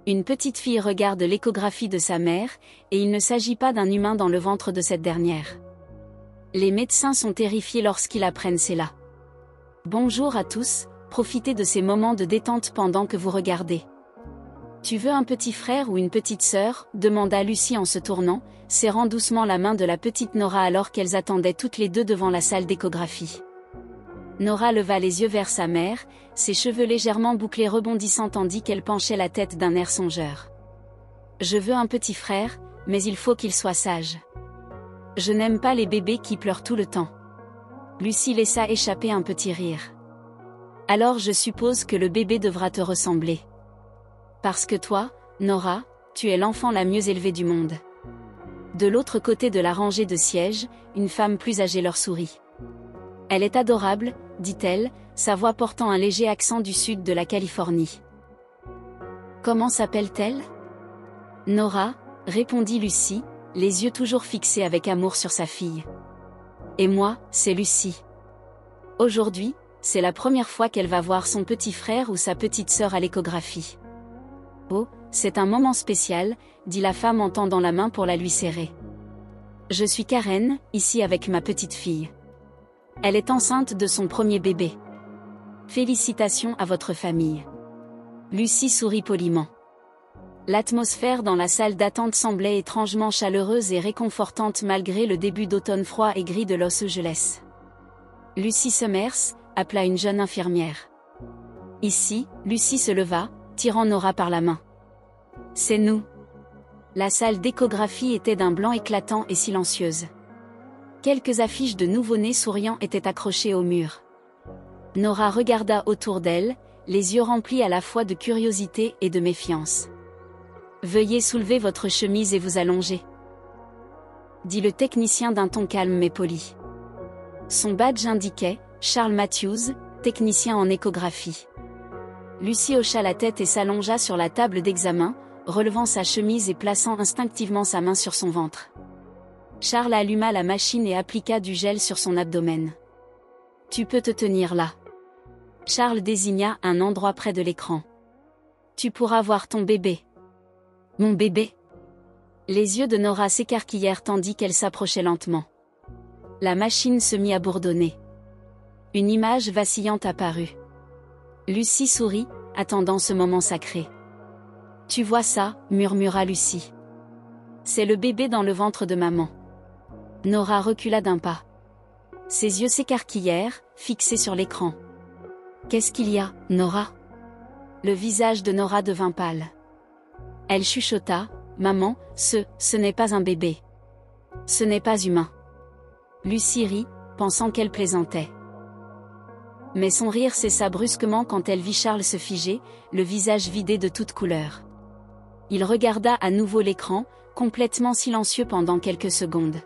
Une petite fille regarde l'échographie de sa mère, et il ne s'agit pas d'un humain dans le ventre de cette dernière. Les médecins sont terrifiés lorsqu'ils apprennent cela. Bonjour à tous, profitez de ces moments de détente pendant que vous regardez. Tu veux un petit frère ou une petite sœur ? Demanda Lucie en se tournant, serrant doucement la main de la petite Nora alors qu'elles attendaient toutes les deux devant la salle d'échographie. Nora leva les yeux vers sa mère, ses cheveux légèrement bouclés rebondissant tandis qu'elle penchait la tête d'un air songeur. Je veux un petit frère, mais il faut qu'il soit sage. Je n'aime pas les bébés qui pleurent tout le temps. Lucie laissa échapper un petit rire. Alors je suppose que le bébé devra te ressembler. Parce que toi, Nora, tu es l'enfant la mieux élevée du monde. De l'autre côté de la rangée de sièges, une femme plus âgée leur sourit. Elle est adorable, dit-elle, sa voix portant un léger accent du sud de la Californie. Comment s'appelle-t-elle ? Nora, répondit Lucie, les yeux toujours fixés avec amour sur sa fille. Et moi, c'est Lucie. Aujourd'hui, c'est la première fois qu'elle va voir son petit frère ou sa petite sœur à l'échographie. Oh, c'est un moment spécial, dit la femme en tendant la main pour la lui serrer. Je suis Karen, ici avec ma petite fille. Elle est enceinte de son premier bébé. Félicitations à votre famille. Lucie sourit poliment. L'atmosphère dans la salle d'attente semblait étrangement chaleureuse et réconfortante malgré le début d'automne froid et gris de Los Angeles. Lucie Summers, appela une jeune infirmière. Ici, Lucie se leva, tirant Nora par la main. C'est nous. La salle d'échographie était d'un blanc éclatant et silencieuse. Quelques affiches de nouveau-nés souriants étaient accrochées au mur. Nora regarda autour d'elle, les yeux remplis à la fois de curiosité et de méfiance. Veuillez soulever votre chemise et vous allonger, dit le technicien d'un ton calme mais poli. Son badge indiquait Charles Matthews, technicien en échographie. Lucie hocha la tête et s'allongea sur la table d'examen, relevant sa chemise et plaçant instinctivement sa main sur son ventre. Charles alluma la machine et appliqua du gel sur son abdomen. Tu peux te tenir là. Charles désigna un endroit près de l'écran. Tu pourras voir ton bébé. Mon bébé. Les yeux de Nora s'écarquillèrent tandis qu'elle s'approchait lentement. La machine se mit à bourdonner. Une image vacillante apparut. Lucie sourit, attendant ce moment sacré. Tu vois ça, murmura Lucie. C'est le bébé dans le ventre de maman. Nora recula d'un pas. Ses yeux s'écarquillèrent, fixés sur l'écran. Qu'est-ce qu'il y a, Nora ? Le visage de Nora devint pâle. Elle chuchota, maman, ce n'est pas un bébé. Ce n'est pas humain. Lucie rit, pensant qu'elle plaisantait. Mais son rire cessa brusquement quand elle vit Charles se figer, le visage vidé de toute couleur. Il regarda à nouveau l'écran, complètement silencieux pendant quelques secondes.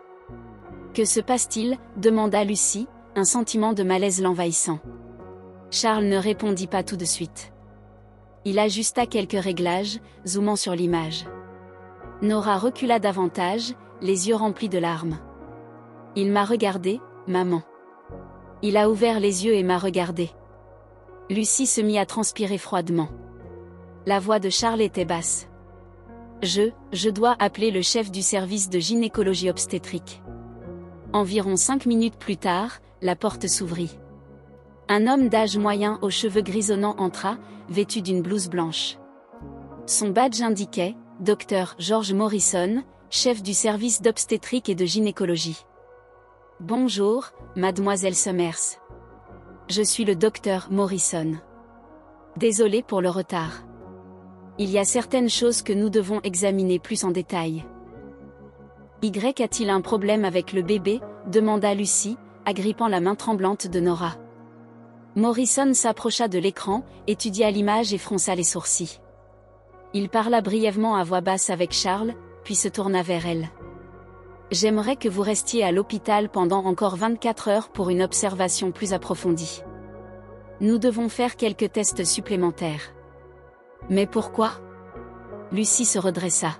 Que se passe-t-il ? Demanda Lucie, un sentiment de malaise l'envahissant. Charles ne répondit pas tout de suite. Il ajusta quelques réglages, zoomant sur l'image. Nora recula davantage, les yeux remplis de larmes. Il m'a regardé, maman. Il a ouvert les yeux et m'a regardé. Lucie se mit à transpirer froidement. La voix de Charles était basse. Je dois appeler le chef du service de gynécologie obstétrique. Environ 5 minutes plus tard, la porte s'ouvrit. Un homme d'âge moyen aux cheveux grisonnants entra, vêtu d'une blouse blanche. Son badge indiquait « Dr George Morrison, chef du service d'obstétrique et de gynécologie. » Bonjour, mademoiselle Summers. Je suis le docteur Morrison. Désolé pour le retard. Il y a certaines choses que nous devons examiner plus en détail. A-t-il un problème avec le bébé ? Demanda Lucie, agrippant la main tremblante de Nora. Morrison s'approcha de l'écran, étudia l'image et fronça les sourcils. Il parla brièvement à voix basse avec Charles, puis se tourna vers elle. J'aimerais que vous restiez à l'hôpital pendant encore 24 heures pour une observation plus approfondie. Nous devons faire quelques tests supplémentaires. Mais pourquoi ? Lucie se redressa.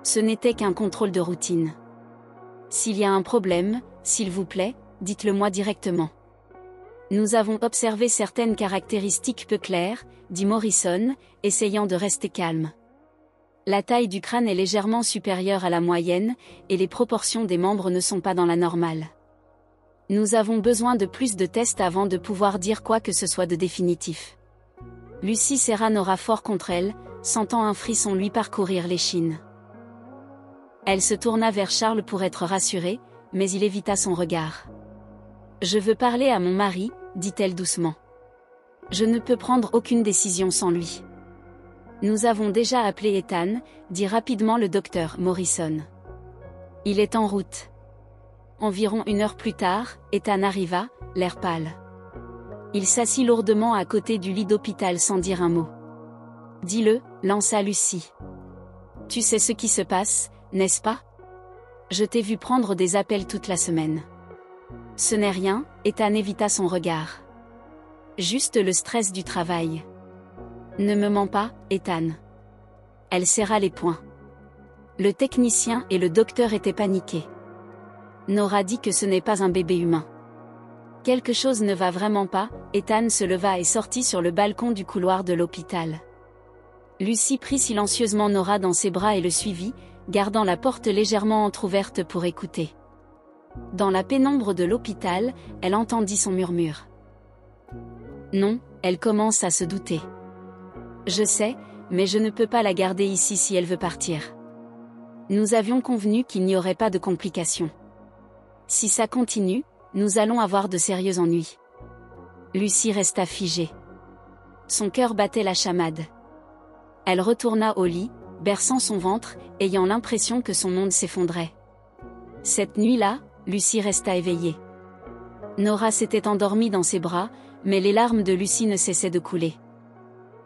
Ce n'était qu'un contrôle de routine. S'il y a un problème, s'il vous plaît, dites-le-moi directement. Nous avons observé certaines caractéristiques peu claires, dit Morrison, essayant de rester calme. La taille du crâne est légèrement supérieure à la moyenne, et les proportions des membres ne sont pas dans la normale. Nous avons besoin de plus de tests avant de pouvoir dire quoi que ce soit de définitif. Lucie serra Nora fort contre elle, sentant un frisson lui parcourir l'échine. Elle se tourna vers Charles pour être rassurée, mais il évita son regard. « Je veux parler à mon mari, dit-elle doucement. Je ne peux prendre aucune décision sans lui. » Nous avons déjà appelé Ethan, dit rapidement le docteur Morrison. Il est en route. Environ 1 heure plus tard, Ethan arriva, l'air pâle. Il s'assit lourdement à côté du lit d'hôpital sans dire un mot. « Dis-le, » lança Lucie. « Tu sais ce qui se passe, n'est-ce pas? Je t'ai vu prendre des appels toute la semaine. » Ce n'est rien, Ethan évita son regard. Juste le stress du travail. Ne me mens pas, Ethan. Elle serra les poings. Le technicien et le docteur étaient paniqués. Nora dit que ce n'est pas un bébé humain. Quelque chose ne va vraiment pas, Ethan se leva et sortit sur le balcon du couloir de l'hôpital. Lucie prit silencieusement Nora dans ses bras et le suivit, gardant la porte légèrement entr'ouverte pour écouter. Dans la pénombre de l'hôpital, elle entendit son murmure. Non, elle commence à se douter. Je sais, mais je ne peux pas la garder ici si elle veut partir. Nous avions convenu qu'il n'y aurait pas de complications. Si ça continue, nous allons avoir de sérieux ennuis. Lucie resta figée. Son cœur battait la chamade. Elle retourna au lit, berçant son ventre, ayant l'impression que son monde s'effondrait. Cette nuit-là, Lucie resta éveillée. Nora s'était endormie dans ses bras, mais les larmes de Lucie ne cessaient de couler.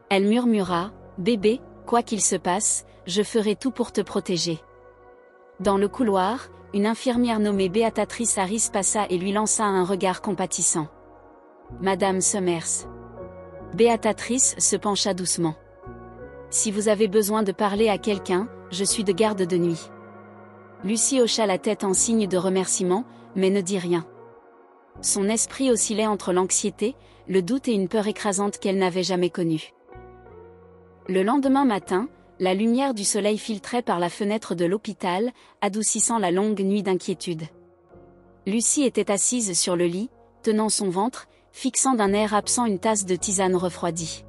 Elle murmura, « Bébé, quoi qu'il se passe, je ferai tout pour te protéger. » Dans le couloir, une infirmière nommée Béatrice Harris passa et lui lança un regard compatissant. « Madame Summers. » Béatrice se pencha doucement. « Si vous avez besoin de parler à quelqu'un, je suis de garde de nuit. » Lucie hocha la tête en signe de remerciement, mais ne dit rien. Son esprit oscillait entre l'anxiété, le doute et une peur écrasante qu'elle n'avait jamais connue. Le lendemain matin, la lumière du soleil filtrait par la fenêtre de l'hôpital, adoucissant la longue nuit d'inquiétude. Lucie était assise sur le lit, tenant son ventre, fixant d'un air absent une tasse de tisane refroidie.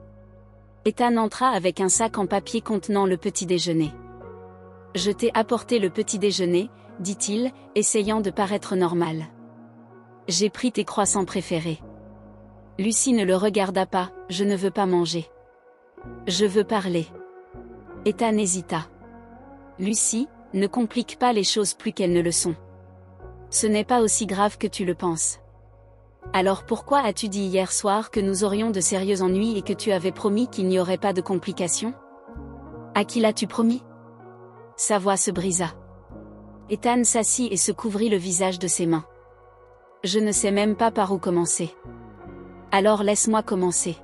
Ethan entra avec un sac en papier contenant le petit déjeuner. « Je t'ai apporté le petit déjeuner, » dit-il, essayant de paraître normal. « J'ai pris tes croissants préférés. » Lucie ne le regarda pas, « Je ne veux pas manger. Je veux parler. » Ethan hésita. « Lucie, ne complique pas les choses plus qu'elles ne le sont. Ce n'est pas aussi grave que tu le penses. Alors pourquoi as-tu dit hier soir que nous aurions de sérieux ennuis et que tu avais promis qu'il n'y aurait pas de complications? À qui l'as-tu promis? » Sa voix se brisa. Ethan s'assit et se couvrit le visage de ses mains. « Je ne sais même pas par où commencer. » Alors laisse-moi commencer.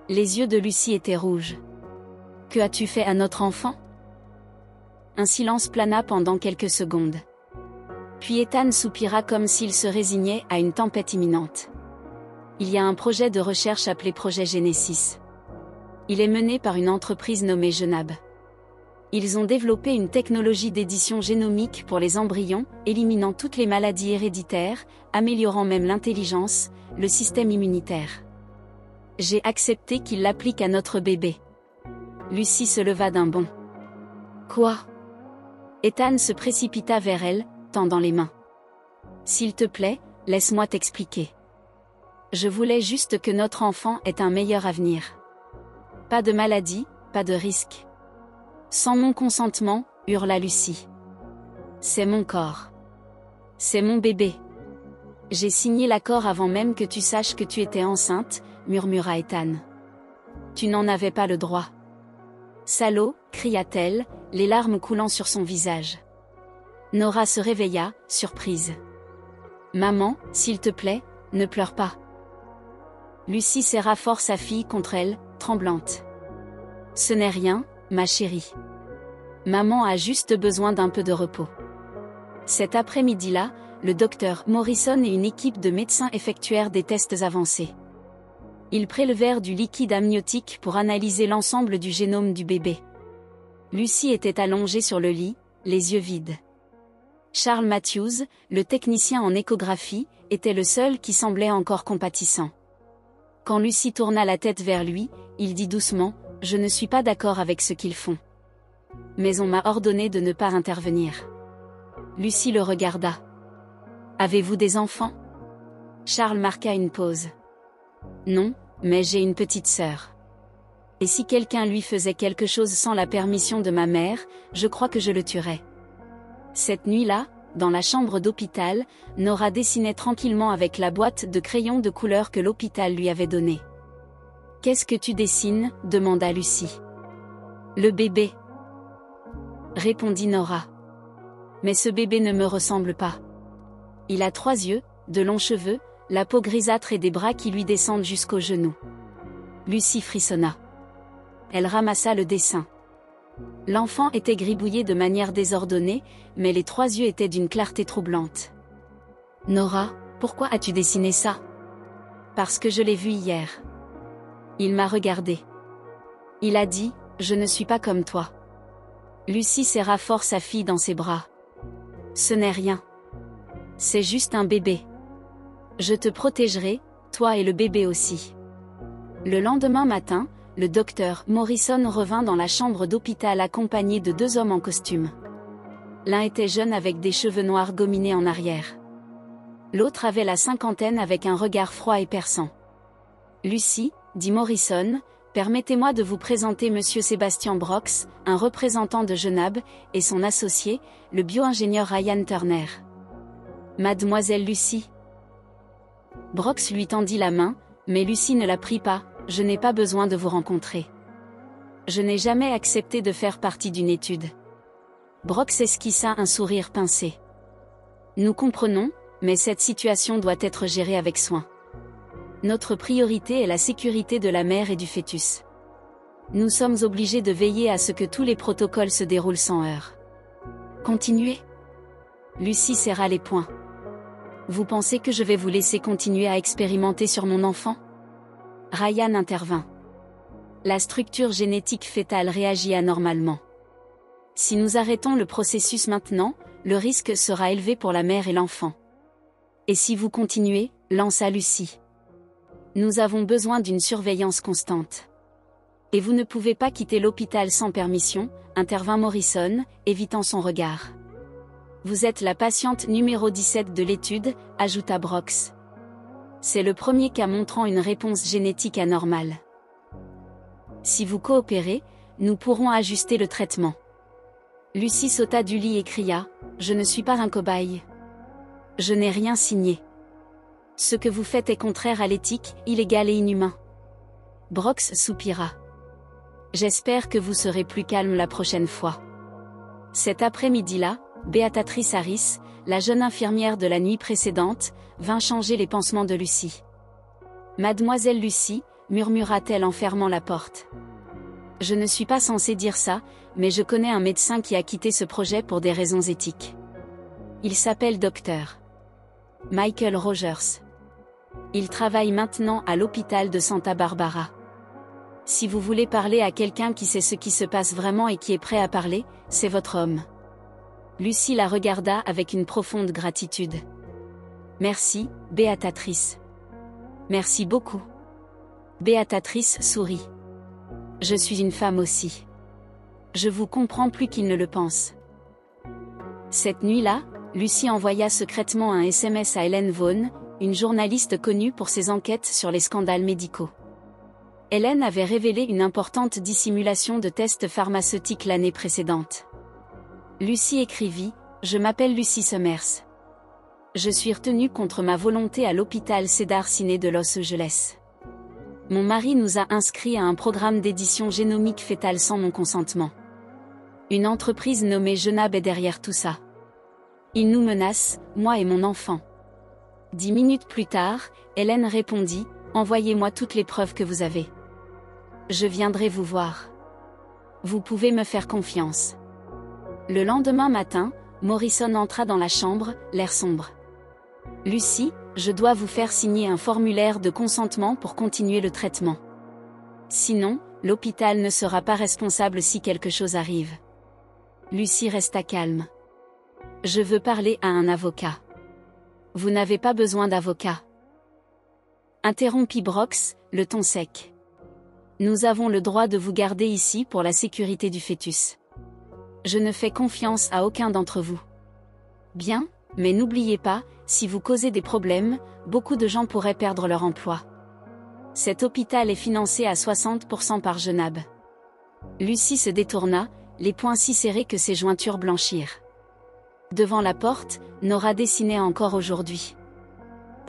Les yeux de Lucie étaient rouges. « Que as-tu fait à notre enfant? » Un silence plana pendant quelques secondes. Puis Ethan soupira comme s'il se résignait à une tempête imminente. Il y a un projet de recherche appelé Projet Genesis. Il est mené par une entreprise nommée Genab. Ils ont développé une technologie d'édition génomique pour les embryons, éliminant toutes les maladies héréditaires, améliorant même l'intelligence, le système immunitaire. J'ai accepté qu'ils l'appliquent à notre bébé. Lucie se leva d'un bond. Quoi? Ethan se précipita vers elle, tendant les mains. S'il te plaît, laisse-moi t'expliquer. Je voulais juste que notre enfant ait un meilleur avenir. Pas de maladie, pas de risque. Sans mon consentement, hurla Lucie. C'est mon corps. C'est mon bébé. J'ai signé l'accord avant même que tu saches que tu étais enceinte, murmura Ethan. Tu n'en avais pas le droit. Salaud, cria-t-elle, les larmes coulant sur son visage. Nora se réveilla, surprise. Maman, s'il te plaît, ne pleure pas. Lucie serra fort sa fille contre elle, tremblante. Ce n'est rien, ma chérie. Maman a juste besoin d'un peu de repos. Cet après-midi-là, le docteur Morrison et une équipe de médecins effectuèrent des tests avancés. Ils prélevèrent du liquide amniotique pour analyser l'ensemble du génome du bébé. Lucie était allongée sur le lit, les yeux vides. Charles Matthews, le technicien en échographie, était le seul qui semblait encore compatissant. Quand Lucie tourna la tête vers lui, il dit doucement « Je ne suis pas d'accord avec ce qu'ils font. Mais on m'a ordonné de ne pas intervenir. » Lucie le regarda. « Avez-vous des enfants ?» Charles marqua une pause. « Non, mais j'ai une petite sœur. Et si quelqu'un lui faisait quelque chose sans la permission de ma mère, je crois que je le tuerais. » Cette nuit-là, dans la chambre d'hôpital, Nora dessinait tranquillement avec la boîte de crayons de couleur que l'hôpital lui avait donnée. « Qu'est-ce que tu dessines ?» demanda Lucie. « Le bébé. » répondit Nora. « Mais ce bébé ne me ressemble pas. Il a 3 yeux, de longs cheveux, la peau grisâtre et des bras qui lui descendent jusqu'aux genoux. » Lucie frissonna. Elle ramassa le dessin. L'enfant était gribouillé de manière désordonnée, mais les 3 yeux étaient d'une clarté troublante. « Nora, pourquoi as-tu dessiné ça ?»« Parce que je l'ai vu hier. » Il m'a regardé. Il a dit « Je ne suis pas comme toi. » Lucie serra fort sa fille dans ses bras. « Ce n'est rien. C'est juste un bébé. Je te protégerai, toi et le bébé aussi. » Le lendemain matin, le docteur Morrison revint dans la chambre d'hôpital accompagné de 2 hommes en costume. L'un était jeune avec des cheveux noirs gominés en arrière. L'autre avait la cinquantaine avec un regard froid et perçant. « Lucie, » dit Morrison, « permettez-moi de vous présenter Monsieur Sébastien Brox, un représentant de Genab, et son associé, le bio-ingénieur Ryan Turner. » « Mademoiselle Lucie. » Brox lui tendit la main, mais Lucie ne la prit pas. « Je n'ai pas besoin de vous rencontrer. Je n'ai jamais accepté de faire partie d'une étude. » Brox esquissa un sourire pincé. « Nous comprenons, mais cette situation doit être gérée avec soin. Notre priorité est la sécurité de la mère et du fœtus. Nous sommes obligés de veiller à ce que tous les protocoles se déroulent sans heurts. Continuez. » Lucie serra les poings. « Vous pensez que je vais vous laisser continuer à expérimenter sur mon enfant ? » Ryan intervint. « La structure génétique fœtale réagit anormalement. Si nous arrêtons le processus maintenant, le risque sera élevé pour la mère et l'enfant. Et si vous continuez, » lança Lucie. « Nous avons besoin d'une surveillance constante. Et vous ne pouvez pas quitter l'hôpital sans permission, » intervint Morrison, évitant son regard. « Vous êtes la patiente numéro 17 de l'étude, » ajouta Brox. C'est le premier cas montrant une réponse génétique anormale. Si vous coopérez, nous pourrons ajuster le traitement. Lucie sauta du lit et cria « Je ne suis pas un cobaye. Je n'ai rien signé. Ce que vous faites est contraire à l'éthique, illégal et inhumain. » Brox soupira. « J'espère que vous serez plus calme la prochaine fois. » Cet après-midi-là, Béatrice Harris, la jeune infirmière de la nuit précédente, vint changer les pansements de Lucie. « Mademoiselle Lucie, » murmura-t-elle en fermant la porte. « Je ne suis pas censée dire ça, mais je connais un médecin qui a quitté ce projet pour des raisons éthiques. Il s'appelle Dr. Michael Rogers. Il travaille maintenant à l'hôpital de Santa Barbara. Si vous voulez parler à quelqu'un qui sait ce qui se passe vraiment et qui est prêt à parler, c'est votre homme. » Lucie la regarda avec une profonde gratitude. « Merci, Béatrice. »« Merci beaucoup. » Béatrice sourit. « Je suis une femme aussi. Je vous comprends plus qu'il ne le pense. » Cette nuit-là, Lucie envoya secrètement un SMS à Helen Vaughn, une journaliste connue pour ses enquêtes sur les scandales médicaux. Helen avait révélé une importante dissimulation de tests pharmaceutiques l'année précédente. Lucie écrivit « Je m'appelle Lucie Summers. Je suis retenue contre ma volonté à l'hôpital Cedars-Sinai de Los Angeles. Mon mari nous a inscrits à un programme d'édition génomique fétale sans mon consentement. Une entreprise nommée Genab est derrière tout ça. Il nous menace, moi et mon enfant. » 10 minutes plus tard, Hélène répondit « Envoyez-moi toutes les preuves que vous avez. Je viendrai vous voir. Vous pouvez me faire confiance. » Le lendemain matin, Morrison entra dans la chambre, l'air sombre. « Lucie, je dois vous faire signer un formulaire de consentement pour continuer le traitement. Sinon, l'hôpital ne sera pas responsable si quelque chose arrive. Lucie resta calme. Je veux parler à un avocat. Vous n'avez pas besoin d'avocat. Interrompit Brox, le ton sec. Nous avons le droit de vous garder ici pour la sécurité du fœtus. Je ne fais confiance à aucun d'entre vous. Bien, mais n'oubliez pas, si vous causez des problèmes, beaucoup de gens pourraient perdre leur emploi. Cet hôpital est financé à 60% par Genab. Lucie se détourna, les poings si serrés que ses jointures blanchirent. Devant la porte, Nora dessinait encore aujourd'hui.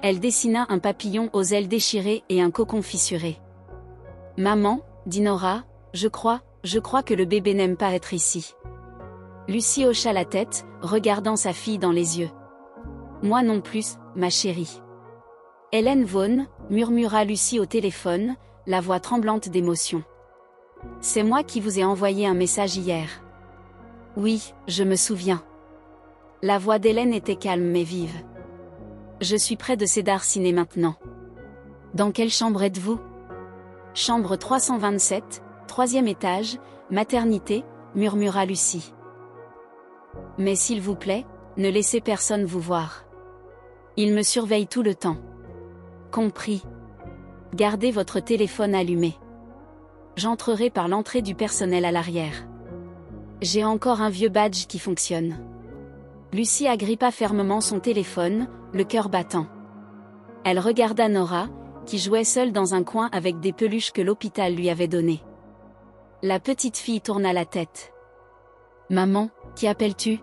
Elle dessina un papillon aux ailes déchirées et un cocon fissuré. « Maman, dit Nora, je crois que le bébé n'aime pas être ici. » Lucie hocha la tête, regardant sa fille dans les yeux. « Moi non plus, ma chérie. » Hélène Vaughan, murmura Lucie au téléphone, la voix tremblante d'émotion. « C'est moi qui vous ai envoyé un message hier. » « Oui, je me souviens. » La voix d'Hélène était calme mais vive. « Je suis près de Cedar Ciné maintenant. »« Dans quelle chambre êtes-vous ?»« Chambre 327, 3e étage, maternité, » murmura Lucie. « Mais s'il vous plaît, ne laissez personne vous voir. Il me surveille tout le temps. »« Compris. Gardez votre téléphone allumé. J'entrerai par l'entrée du personnel à l'arrière. J'ai encore un vieux badge qui fonctionne. » Lucie agrippa fermement son téléphone, le cœur battant. Elle regarda Nora, qui jouait seule dans un coin avec des peluches que l'hôpital lui avait données. La petite fille tourna la tête. « Maman, qui appelles-tu ? » ?»«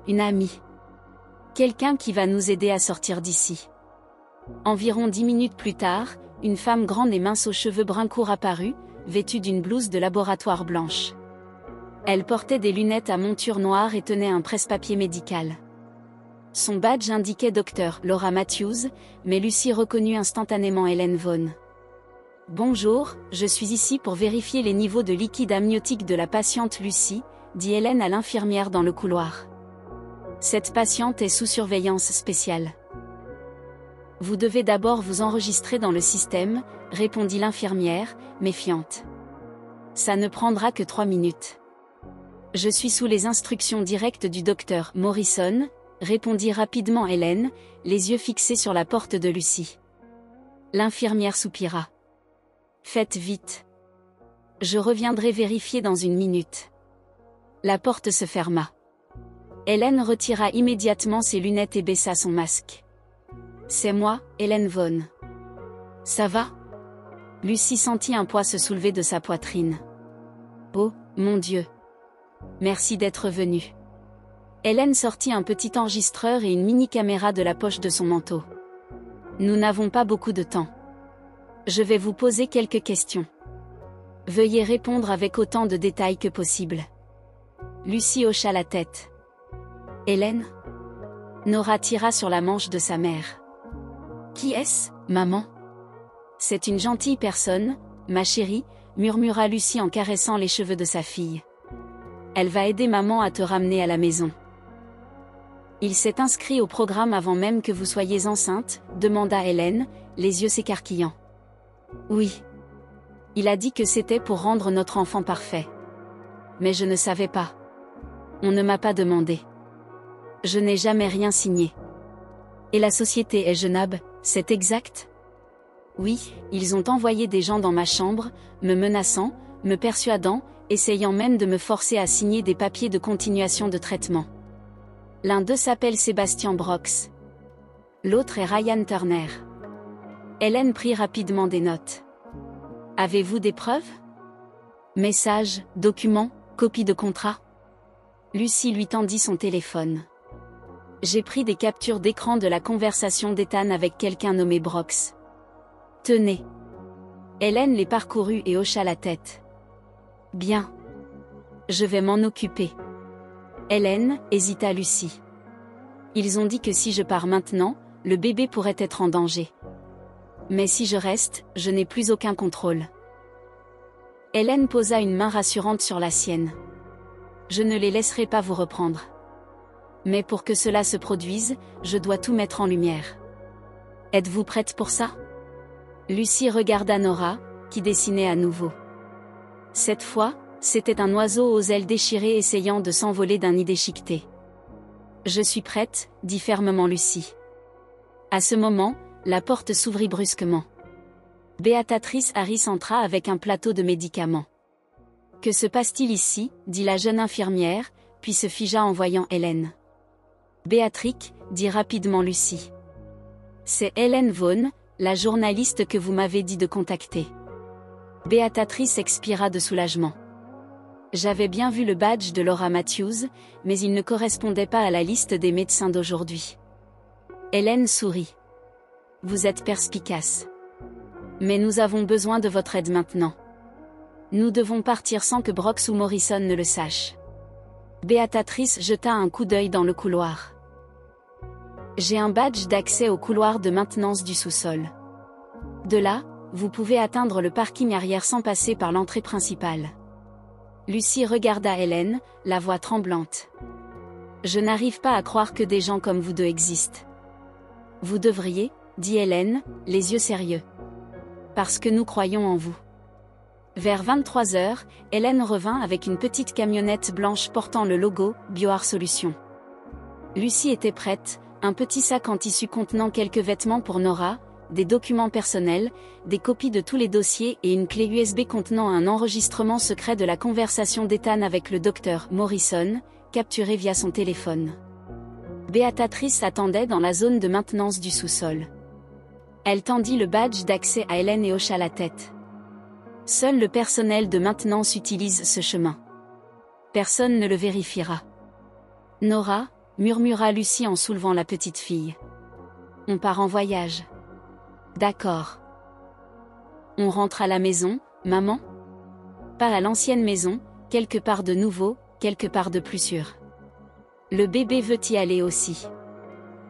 Une amie. Quelqu'un qui va nous aider à sortir d'ici. » Environ 10 minutes plus tard, une femme grande et mince aux cheveux bruns court apparut, vêtue d'une blouse de laboratoire blanche. Elle portait des lunettes à monture noire et tenait un presse-papier médical. Son badge indiquait Dr Laura Matthews, mais Lucie reconnut instantanément Hélène Vaughan. « Bonjour, je suis ici pour vérifier les niveaux de liquide amniotique de la patiente Lucie, » dit Hélène à l'infirmière dans le couloir. « Cette patiente est sous surveillance spéciale. »« Vous devez d'abord vous enregistrer dans le système, » répondit l'infirmière, méfiante. « Ça ne prendra que 3 minutes. »« Je suis sous les instructions directes du docteur Morrison, » répondit rapidement Hélène, les yeux fixés sur la porte de Lucie. L'infirmière soupira. « Faites vite. Je reviendrai vérifier dans 1 minute. » La porte se ferma. Hélène retira immédiatement ses lunettes et baissa son masque. « C'est moi, Hélène Vaughan. »« Ça va ?» Lucie sentit un poids se soulever de sa poitrine. « Oh, mon Dieu. Merci d'être venue. » Hélène sortit un petit enregistreur et une mini-caméra de la poche de son manteau. « Nous n'avons pas beaucoup de temps. Je vais vous poser quelques questions. Veuillez répondre avec autant de détails que possible. » Lucie hocha la tête. « Hélène ?» Nora tira sur la manche de sa mère. « Qui est-ce, maman ?»« C'est une gentille personne, ma chérie, » murmura Lucie en caressant les cheveux de sa fille. « Elle va aider maman à te ramener à la maison. »« Il s'est inscrit au programme avant même que vous soyez enceinte ?» demanda Hélène, les yeux s'écarquillant. « Oui. Il a dit que c'était pour rendre notre enfant parfait. Mais je ne savais pas. On ne m'a pas demandé. Je n'ai jamais rien signé. Et la société est Genab, c'est exact ? Oui, ils ont envoyé des gens dans ma chambre, me menaçant, me persuadant, essayant même de me forcer à signer des papiers de continuation de traitement. L'un d'eux s'appelle Sébastien Brox. L'autre est Ryan Turner. » Hélène prit rapidement des notes. « Avez-vous des preuves ? Messages, documents, copies de contrat ?» Lucie lui tendit son téléphone. « J'ai pris des captures d'écran de la conversation d'Ethan avec quelqu'un nommé Brox. Tenez. » Hélène les parcourut et hocha la tête. « Bien. Je vais m'en occuper. » Hélène, hésita Lucie. « Ils ont dit que si je pars maintenant, le bébé pourrait être en danger. Mais si je reste, je n'ai plus aucun contrôle. » Hélène posa une main rassurante sur la sienne. « Je ne les laisserai pas vous reprendre. Mais pour que cela se produise, je dois tout mettre en lumière. Êtes-vous prête pour ça ?» Lucie regarda Nora, qui dessinait à nouveau. Cette fois, c'était un oiseau aux ailes déchirées essayant de s'envoler d'un nid déchiqueté. « Je suis prête, dit fermement Lucie. À ce moment, la porte s'ouvrit brusquement. Béatrice Harris entra avec un plateau de médicaments. « Que se passe-t-il ici » dit la jeune infirmière, puis se figea en voyant Hélène. « Béatrix » dit rapidement Lucie. « C'est Hélène Vaughn, la journaliste que vous m'avez dit de contacter. » Béatrice expira de soulagement. J'avais bien vu le badge de Laura Matthews, mais il ne correspondait pas à la liste des médecins d'aujourd'hui. Hélène sourit. Vous êtes perspicace. Mais nous avons besoin de votre aide maintenant. Nous devons partir sans que Brooks ou Morrison ne le sachent. Béatrice jeta un coup d'œil dans le couloir. J'ai un badge d'accès au couloir de maintenance du sous-sol. De là, vous pouvez atteindre le parking arrière sans passer par l'entrée principale. Lucie regarda Hélène, la voix tremblante. Je n'arrive pas à croire que des gens comme vous deux existent. Vous devriez, dit Hélène, les yeux sérieux. Parce que nous croyons en vous. Vers 23 heures, Hélène revint avec une petite camionnette blanche portant le logo « BioArt Solutions ». Lucie était prête, un petit sac en tissu contenant quelques vêtements pour Nora, des documents personnels, des copies de tous les dossiers et une clé USB contenant un enregistrement secret de la conversation d'Ethan avec le docteur Morrison, capturé via son téléphone. Béatrice attendait dans la zone de maintenance du sous-sol. Elle tendit le badge d'accès à Hélène et hocha la tête. Seul le personnel de maintenance utilise ce chemin. Personne ne le vérifiera. Nora, murmura Lucie en soulevant la petite fille. On part en voyage. D'accord. On rentre à la maison, maman? Pas à l'ancienne maison, quelque part de nouveau, quelque part de plus sûr. Le bébé veut y aller aussi.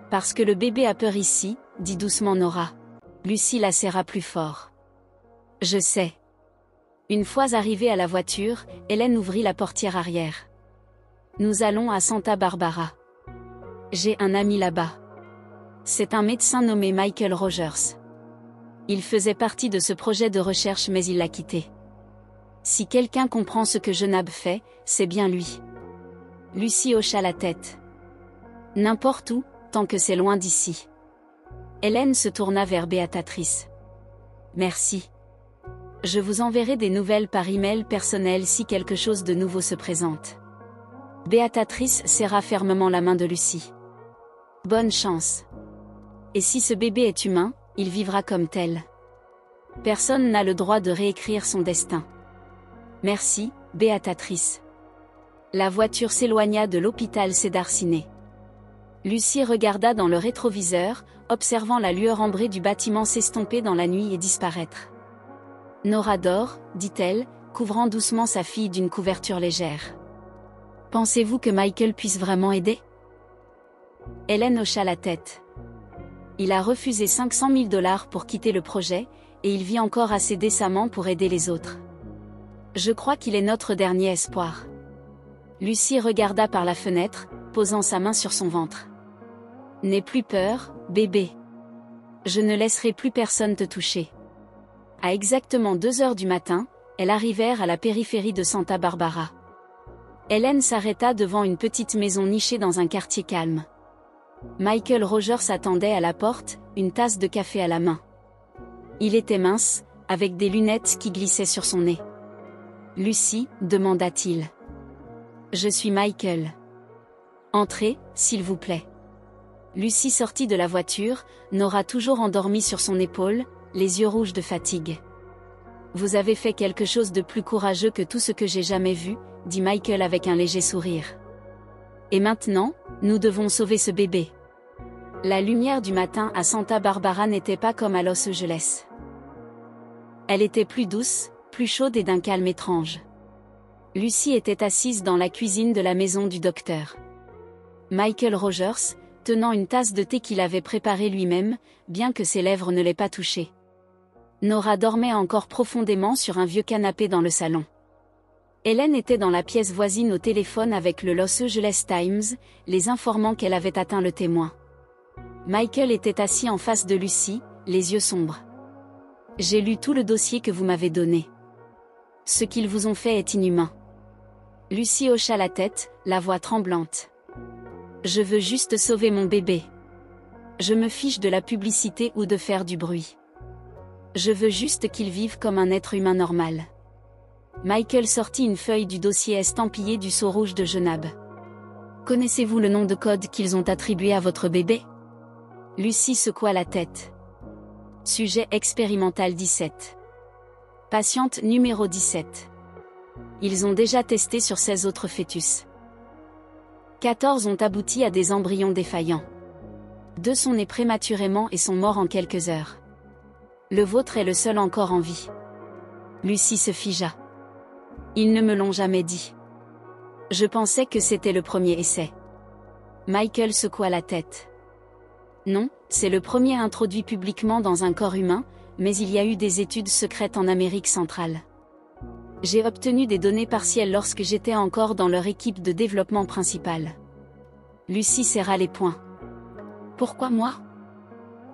Parce que le bébé a peur ici, dit doucement Nora. Lucie la serra plus fort. Je sais. Une fois arrivée à la voiture, Hélène ouvrit la portière arrière. Nous allons à Santa Barbara. J'ai un ami là-bas. C'est un médecin nommé Michael Rogers. Il faisait partie de ce projet de recherche mais il l'a quitté. Si quelqu'un comprend ce que Genab fait, c'est bien lui. Lucie hocha la tête. N'importe où, tant que c'est loin d'ici. Hélène se tourna vers Béatrice. Merci. Je vous enverrai des nouvelles par email personnel si quelque chose de nouveau se présente. Béatrice serra fermement la main de Lucie. Bonne chance. Et si ce bébé est humain, il vivra comme tel. Personne n'a le droit de réécrire son destin. Merci, Béatrice. La voiture s'éloigna de l'hôpital Cedars-Sinai. Lucie regarda dans le rétroviseur, observant la lueur ambrée du bâtiment s'estomper dans la nuit et disparaître. Nora dort, dit-elle, couvrant doucement sa fille d'une couverture légère. Pensez-vous que Michael puisse vraiment aider? Hélène hocha la tête. Il a refusé 500 000 $ pour quitter le projet, et il vit encore assez décemment pour aider les autres. Je crois qu'il est notre dernier espoir. Lucie regarda par la fenêtre, posant sa main sur son ventre. N'aie plus peur, bébé. Je ne laisserai plus personne te toucher. À exactement 2 heures du matin, elles arrivèrent à la périphérie de Santa Barbara. Hélène s'arrêta devant une petite maison nichée dans un quartier calme. Michael Rogers attendait à la porte, une tasse de café à la main. Il était mince, avec des lunettes qui glissaient sur son nez. « Lucie » demanda-t-il. « Je suis Michael. Entrez, s'il vous plaît. » Lucie sortit de la voiture, Nora toujours endormie sur son épaule, les yeux rouges de fatigue. « Vous avez fait quelque chose de plus courageux que tout ce que j'ai jamais vu, » dit Michael avec un léger sourire. « Et maintenant, nous devons sauver ce bébé. » La lumière du matin à Santa Barbara n'était pas comme à Los Angeles. Elle était plus douce, plus chaude et d'un calme étrange. Lucie était assise dans la cuisine de la maison du docteur. Michael Rogers, tenant une tasse de thé qu'il avait préparée lui-même, bien que ses lèvres ne l'aient pas touchée. Nora dormait encore profondément sur un vieux canapé dans le salon. Hélène était dans la pièce voisine au téléphone avec le Los Angeles Times, les informant qu'elle avait atteint le témoin. Michael était assis en face de Lucie, les yeux sombres. « J'ai lu tout le dossier que vous m'avez donné. Ce qu'ils vous ont fait est inhumain. Lucie hocha la tête, la voix tremblante. Je veux juste sauver mon bébé. Je me fiche de la publicité ou de faire du bruit. Je veux juste qu'il vive comme un être humain normal. Michael sortit une feuille du dossier estampillé du sceau rouge de Genab. Connaissez-vous le nom de code qu'ils ont attribué à votre bébé? Lucie secoua la tête. Sujet expérimental 17. Patiente numéro 17. Ils ont déjà testé sur 16 autres fœtus. 14 ont abouti à des embryons défaillants. 2 sont nés prématurément et sont morts en quelques heures. Le vôtre est le seul encore en vie. Lucie se figea. Ils ne me l'ont jamais dit. Je pensais que c'était le premier essai. Michael secoua la tête. Non, c'est le premier introduit publiquement dans un corps humain, mais il y a eu des études secrètes en Amérique centrale. J'ai obtenu des données partielles lorsque j'étais encore dans leur équipe de développement principale. Lucie serra les poings. Pourquoi moi?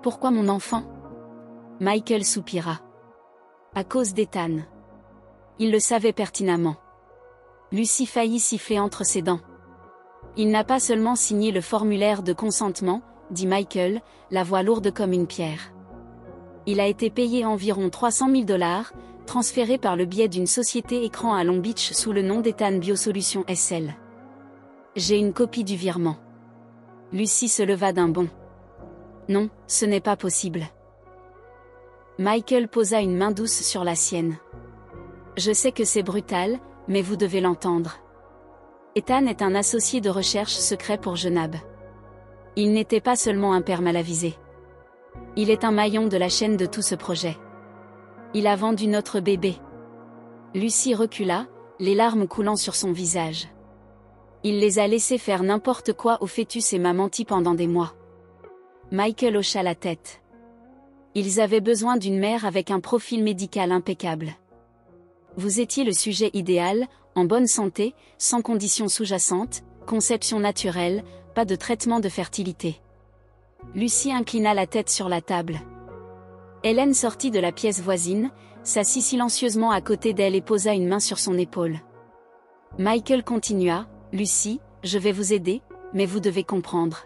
Pourquoi mon enfant? Michael soupira. À cause d'Ethan. Il le savait pertinemment. Lucie faillit siffler entre ses dents. Il n'a pas seulement signé le formulaire de consentement, dit Michael, la voix lourde comme une pierre. Il a été payé environ 300 000 $, transféré par le biais d'une société écran à Long Beach sous le nom d'Ethan Biosolutions SL. J'ai une copie du virement. Lucie se leva d'un bond. Non, ce n'est pas possible. Michael posa une main douce sur la sienne. Je sais que c'est brutal, mais vous devez l'entendre. Ethan est un associé de recherche secret pour Genab. Il n'était pas seulement un père mal avisé. Il est un maillon de la chaîne de tout ce projet. Il a vendu notre bébé. Lucie recula, les larmes coulant sur son visage. Il les a laissés faire n'importe quoi au fœtus et m'a menti pendant des mois. Michael hocha la tête. Ils avaient besoin d'une mère avec un profil médical impeccable. Vous étiez le sujet idéal, en bonne santé, sans conditions sous-jacentes, conception naturelle, pas de traitement de fertilité. Lucie inclina la tête sur la table. Hélène sortit de la pièce voisine, s'assit silencieusement à côté d'elle et posa une main sur son épaule. Michael continua, Lucie, je vais vous aider, mais vous devez comprendre.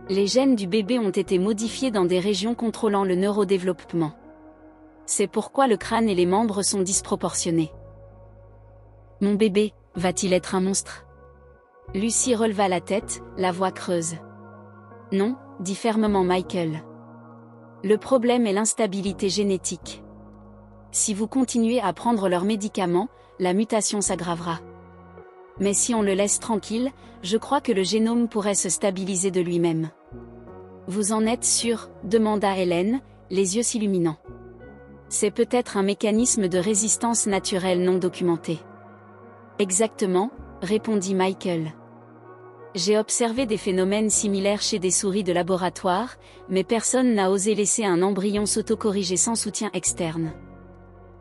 Les gènes du bébé ont été modifiés dans des régions contrôlant le neurodéveloppement. C'est pourquoi le crâne et les membres sont disproportionnés. Mon bébé, va-t-il être un monstre? Lucie releva la tête, la voix creuse. Non, dit fermement Michael. Le problème est l'instabilité génétique. Si vous continuez à prendre leurs médicaments, la mutation s'aggravera. Mais si on le laisse tranquille, je crois que le génome pourrait se stabiliser de lui-même. Vous en êtes sûr? Demanda Hélène, les yeux s'illuminant. C'est peut-être un mécanisme de résistance naturelle non documenté. Exactement, répondit Michael. J'ai observé des phénomènes similaires chez des souris de laboratoire, mais personne n'a osé laisser un embryon s'autocorriger sans soutien externe.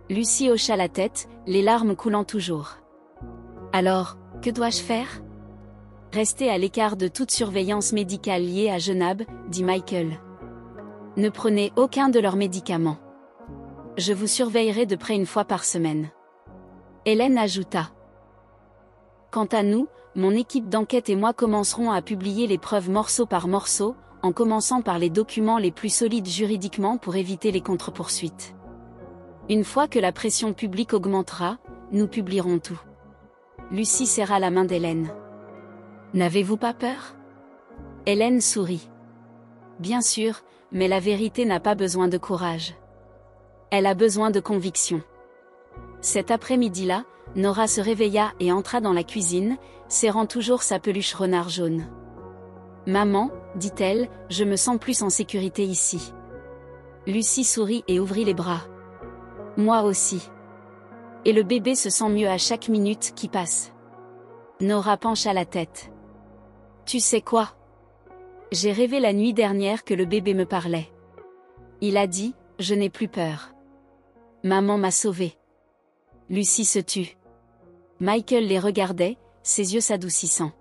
Lucie hocha la tête, les larmes coulant toujours. Alors, que dois-je faire? Restez à l'écart de toute surveillance médicale liée à Genab, dit Michael. Ne prenez aucun de leurs médicaments. Je vous surveillerai de près une fois par semaine. Hélène ajouta. Quant à nous, mon équipe d'enquête et moi commencerons à publier les preuves morceau par morceau, en commençant par les documents les plus solides juridiquement pour éviter les contre-poursuites. Une fois que la pression publique augmentera, nous publierons tout. Lucie serra la main d'Hélène. N'avez-vous pas peur? Hélène sourit. Bien sûr, mais la vérité n'a pas besoin de courage. Elle a besoin de conviction. Cet après-midi-là, Nora se réveilla et entra dans la cuisine, serrant toujours sa peluche renard jaune. Maman, dit-elle, je me sens plus en sécurité ici. Lucie sourit et ouvrit les bras. Moi aussi. Et le bébé se sent mieux à chaque minute qui passe. Nora pencha la tête. Tu sais quoi? J'ai rêvé la nuit dernière que le bébé me parlait. Il a dit, je n'ai plus peur. Maman m'a sauvée. Lucie se tut. Michael les regardait, ses yeux s'adoucissant.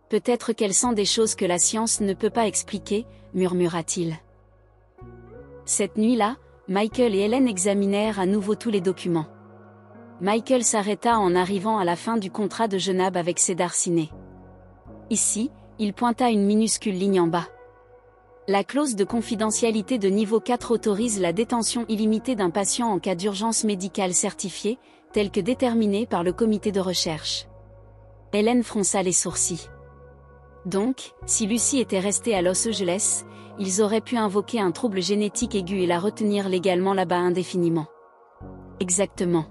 Peut-être qu'elle sent des choses que la science ne peut pas expliquer, murmura-t-il. Cette nuit-là, Michael et Hélène examinèrent à nouveau tous les documents. Michael s'arrêta en arrivant à la fin du contrat de Genab avec Cedar Ciné. Ici, il pointa une minuscule ligne en bas. La clause de confidentialité de niveau 4 autorise la détention illimitée d'un patient en cas d'urgence médicale certifiée, telle que déterminée par le comité de recherche. Hélène fronça les sourcils. Donc, si Lucy était restée à Los Angeles, ils auraient pu invoquer un trouble génétique aigu et la retenir légalement là-bas indéfiniment. Exactement.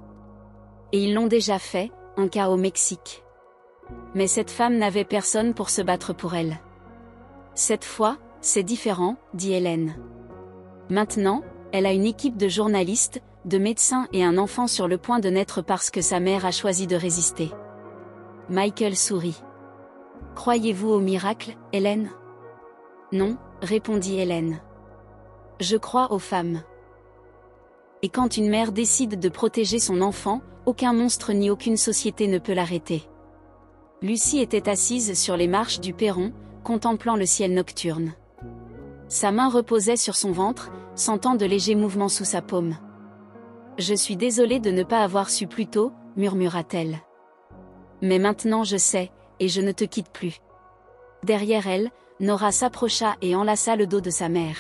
Et ils l'ont déjà fait, un cas au Mexique. Mais cette femme n'avait personne pour se battre pour elle. Cette fois, c'est différent, dit Hélène. Maintenant, elle a une équipe de journalistes, de médecins et un enfant sur le point de naître parce que sa mère a choisi de résister. Michael sourit. Croyez-vous au miracle, Hélène? Non, répondit Hélène. Je crois aux femmes. Et quand une mère décide de protéger son enfant, aucun monstre ni aucune société ne peut l'arrêter. Lucy était assise sur les marches du perron, contemplant le ciel nocturne. Sa main reposait sur son ventre, sentant de légers mouvements sous sa paume. « Je suis désolée de ne pas avoir su plus tôt, murmura-t-elle. Mais maintenant je sais, et je ne te quitte plus. » Derrière elle, Nora s'approcha et enlaça le dos de sa mère.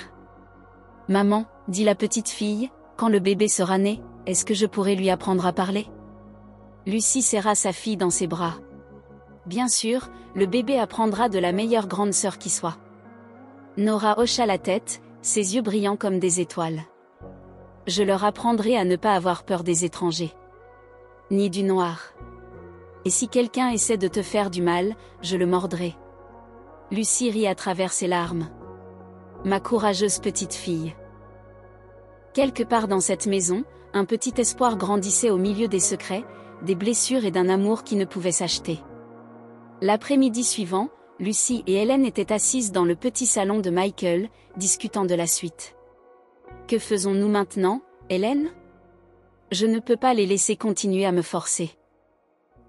« Maman, dit la petite fille, quand le bébé sera né, est-ce que je pourrai lui apprendre à parler ?» Lucy serra sa fille dans ses bras. « Bien sûr, le bébé apprendra de la meilleure grande sœur qui soit. » Nora hocha la tête, ses yeux brillants comme des étoiles. « Je leur apprendrai à ne pas avoir peur des étrangers. Ni du noir. Et si quelqu'un essaie de te faire du mal, je le mordrai. » Lucy rit à travers ses larmes. « Ma courageuse petite fille. » Quelque part dans cette maison, un petit espoir grandissait au milieu des secrets, des blessures et d'un amour qui ne pouvait s'acheter. L'après-midi suivant, Lucy et Hélène étaient assises dans le petit salon de Michael, discutant de la suite. « Que faisons-nous maintenant, Hélène ? Je ne peux pas les laisser continuer à me forcer.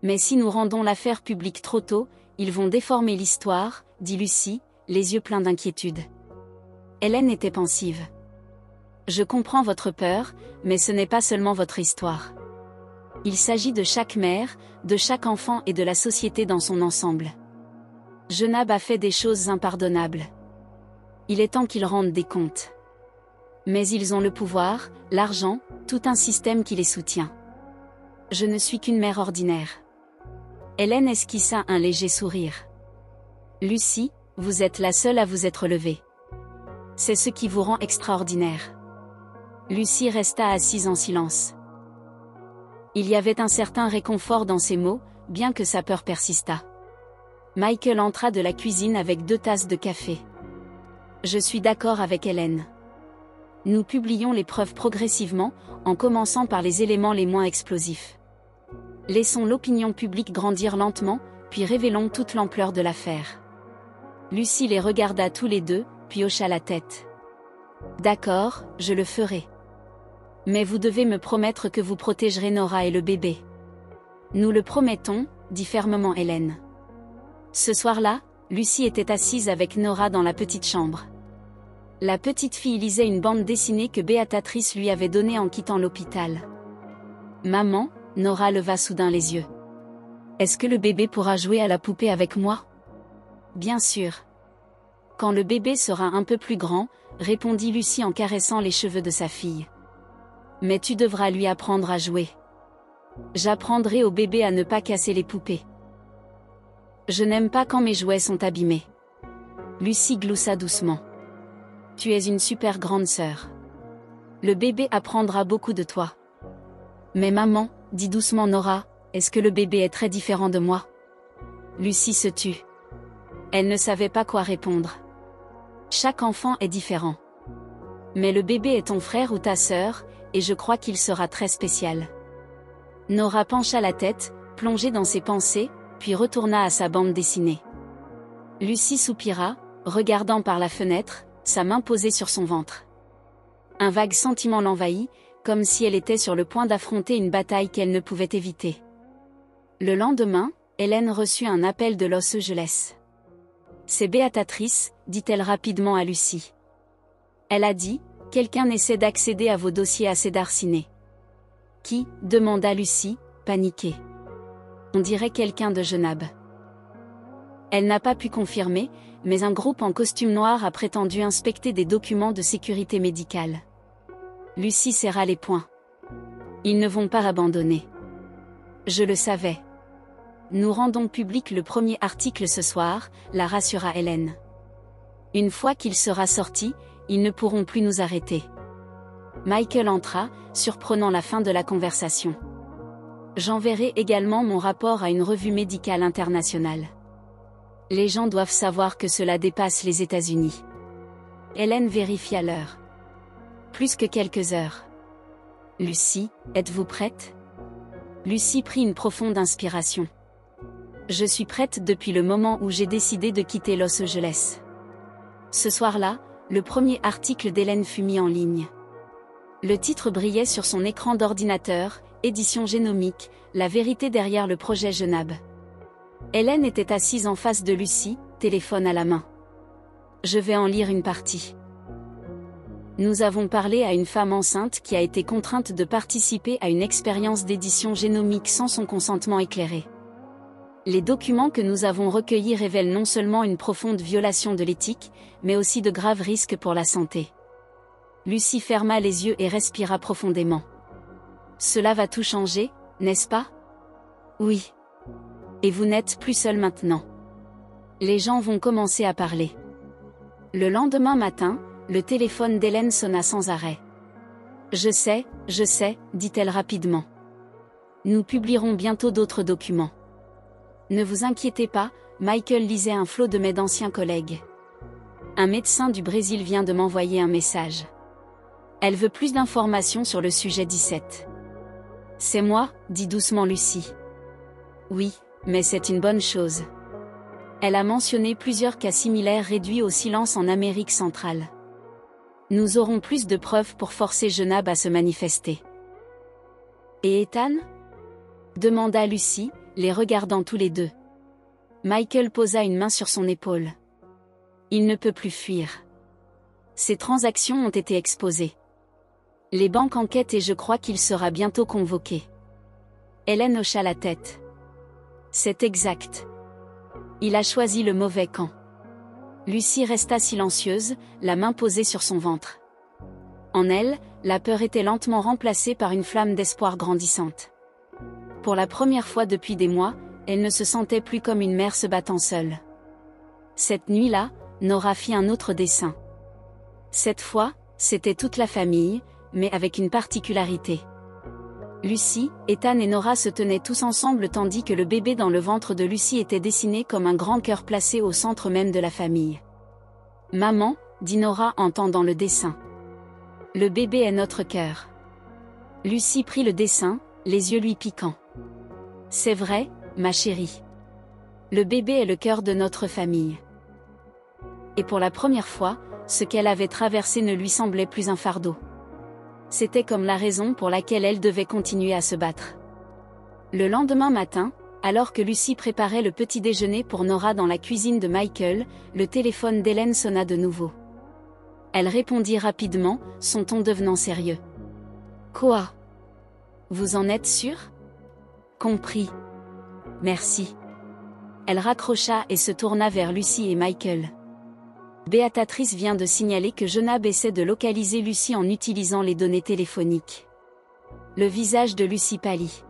Mais si nous rendons l'affaire publique trop tôt, ils vont déformer l'histoire, dit Lucy, les yeux pleins d'inquiétude. Hélène était pensive. Je comprends votre peur, mais ce n'est pas seulement votre histoire. Il s'agit de chaque mère, de chaque enfant et de la société dans son ensemble. Genab a fait des choses impardonnables. Il est temps qu'ils rendent des comptes. Mais ils ont le pouvoir, l'argent, tout un système qui les soutient. Je ne suis qu'une mère ordinaire. Hélène esquissa un léger sourire. Lucy, vous êtes la seule à vous être levée. C'est ce qui vous rend extraordinaire. Lucy resta assise en silence. Il y avait un certain réconfort dans ses mots, bien que sa peur persistât. Michael entra de la cuisine avec 2 tasses de café. Je suis d'accord avec Hélène. Nous publions les preuves progressivement, en commençant par les éléments les moins explosifs. Laissons l'opinion publique grandir lentement, puis révélons toute l'ampleur de l'affaire. Lucy les regarda tous les deux, puis hocha la tête. D'accord, je le ferai. Mais vous devez me promettre que vous protégerez Nora et le bébé. Nous le promettons, dit fermement Hélène. Ce soir-là, Lucy était assise avec Nora dans la petite chambre. La petite fille lisait une bande dessinée que Béatrice lui avait donnée en quittant l'hôpital. Maman, Nora leva soudain les yeux. Est-ce que le bébé pourra jouer à la poupée avec moi? Bien sûr. Quand le bébé sera un peu plus grand, répondit Lucy en caressant les cheveux de sa fille. Mais tu devras lui apprendre à jouer. J'apprendrai au bébé à ne pas casser les poupées. Je n'aime pas quand mes jouets sont abîmés. Lucy gloussa doucement. Tu es une super grande sœur. Le bébé apprendra beaucoup de toi. Mais maman, dit doucement Nora, est-ce que le bébé est très différent de moi? Lucy se tut. Elle ne savait pas quoi répondre. Chaque enfant est différent. Mais le bébé est ton frère ou ta sœur, et je crois qu'il sera très spécial. Nora pencha la tête, plongée dans ses pensées, puis retourna à sa bande dessinée. Lucy soupira, regardant par la fenêtre, sa main posée sur son ventre. Un vague sentiment l'envahit, comme si elle était sur le point d'affronter une bataille qu'elle ne pouvait éviter. Le lendemain, Hélène reçut un appel de Los Angeles. C'est Béatrice, dit-elle rapidement à Lucy. Elle a dit, quelqu'un essaie d'accéder à vos dossiers à Cedar Ciné. Qui, demanda Lucy, paniquée. On dirait quelqu'un de Genab. Elle n'a pas pu confirmer, mais un groupe en costume noir a prétendu inspecter des documents de sécurité médicale. Lucie serra les poings. Ils ne vont pas abandonner. Je le savais. Nous rendons public le premier article ce soir, la rassura Hélène. Une fois qu'il sera sorti, ils ne pourront plus nous arrêter. Michael entra, surprenant la fin de la conversation. J'enverrai également mon rapport à une revue médicale internationale. Les gens doivent savoir que cela dépasse les États-Unis. Hélène vérifia l'heure. Plus que quelques heures. Lucie, êtes-vous prête? Lucie prit une profonde inspiration. Je suis prête depuis le moment où j'ai décidé de quitter Los Angeles. Ce soir-là, le premier article d'Hélène fut mis en ligne. Le titre brillait sur son écran d'ordinateur, Édition génomique, la vérité derrière le projet Genab. Hélène était assise en face de Lucie, téléphone à la main. Je vais en lire une partie. Nous avons parlé à une femme enceinte qui a été contrainte de participer à une expérience d'édition génomique sans son consentement éclairé. Les documents que nous avons recueillis révèlent non seulement une profonde violation de l'éthique, mais aussi de graves risques pour la santé. Lucie ferma les yeux et respira profondément. Cela va tout changer, n'est-ce pas? Oui. Et vous n'êtes plus seul maintenant. Les gens vont commencer à parler. Le lendemain matin, le téléphone d'Hélène sonna sans arrêt. Je sais, dit-elle rapidement. Nous publierons bientôt d'autres documents. Ne vous inquiétez pas, Michael lisait un flot de mails d'anciens collègues. Un médecin du Brésil vient de m'envoyer un message. Elle veut plus d'informations sur le sujet 17. C'est moi, dit doucement Lucie. Oui, mais c'est une bonne chose. Elle a mentionné plusieurs cas similaires réduits au silence en Amérique centrale. Nous aurons plus de preuves pour forcer Genab à se manifester. Et Ethan? Demanda Lucie, les regardant tous les deux. Michael posa une main sur son épaule. Il ne peut plus fuir. Ces transactions ont été exposées. Les banques enquêtent et je crois qu'il sera bientôt convoqué. Hélène hocha la tête. C'est exact. Il a choisi le mauvais camp. Lucie resta silencieuse, la main posée sur son ventre. En elle, la peur était lentement remplacée par une flamme d'espoir grandissante. Pour la première fois depuis des mois, elle ne se sentait plus comme une mère se battant seule. Cette nuit-là, Nora fit un autre dessin. Cette fois, c'était toute la famille, mais avec une particularité. Lucie, Ethan et Nora se tenaient tous ensemble tandis que le bébé dans le ventre de Lucie était dessiné comme un grand cœur placé au centre même de la famille. « Maman », dit Nora en tendant le dessin. « Le bébé est notre cœur. » Lucie prit le dessin, les yeux lui piquants. « C'est vrai, ma chérie. Le bébé est le cœur de notre famille. » Et pour la première fois, ce qu'elle avait traversé ne lui semblait plus un fardeau. C'était comme la raison pour laquelle elle devait continuer à se battre. Le lendemain matin, alors que Lucie préparait le petit déjeuner pour Nora dans la cuisine de Michael, le téléphone d'Hélène sonna de nouveau. Elle répondit rapidement, son ton devenant sérieux. « Quoi? Vous en êtes sûre? »« Compris. Merci. » Elle raccrocha et se tourna vers Lucie et Michael. Béatatrice vient de signaler que Genab essaie de localiser Lucie en utilisant les données téléphoniques. Le visage de Lucie pâlit.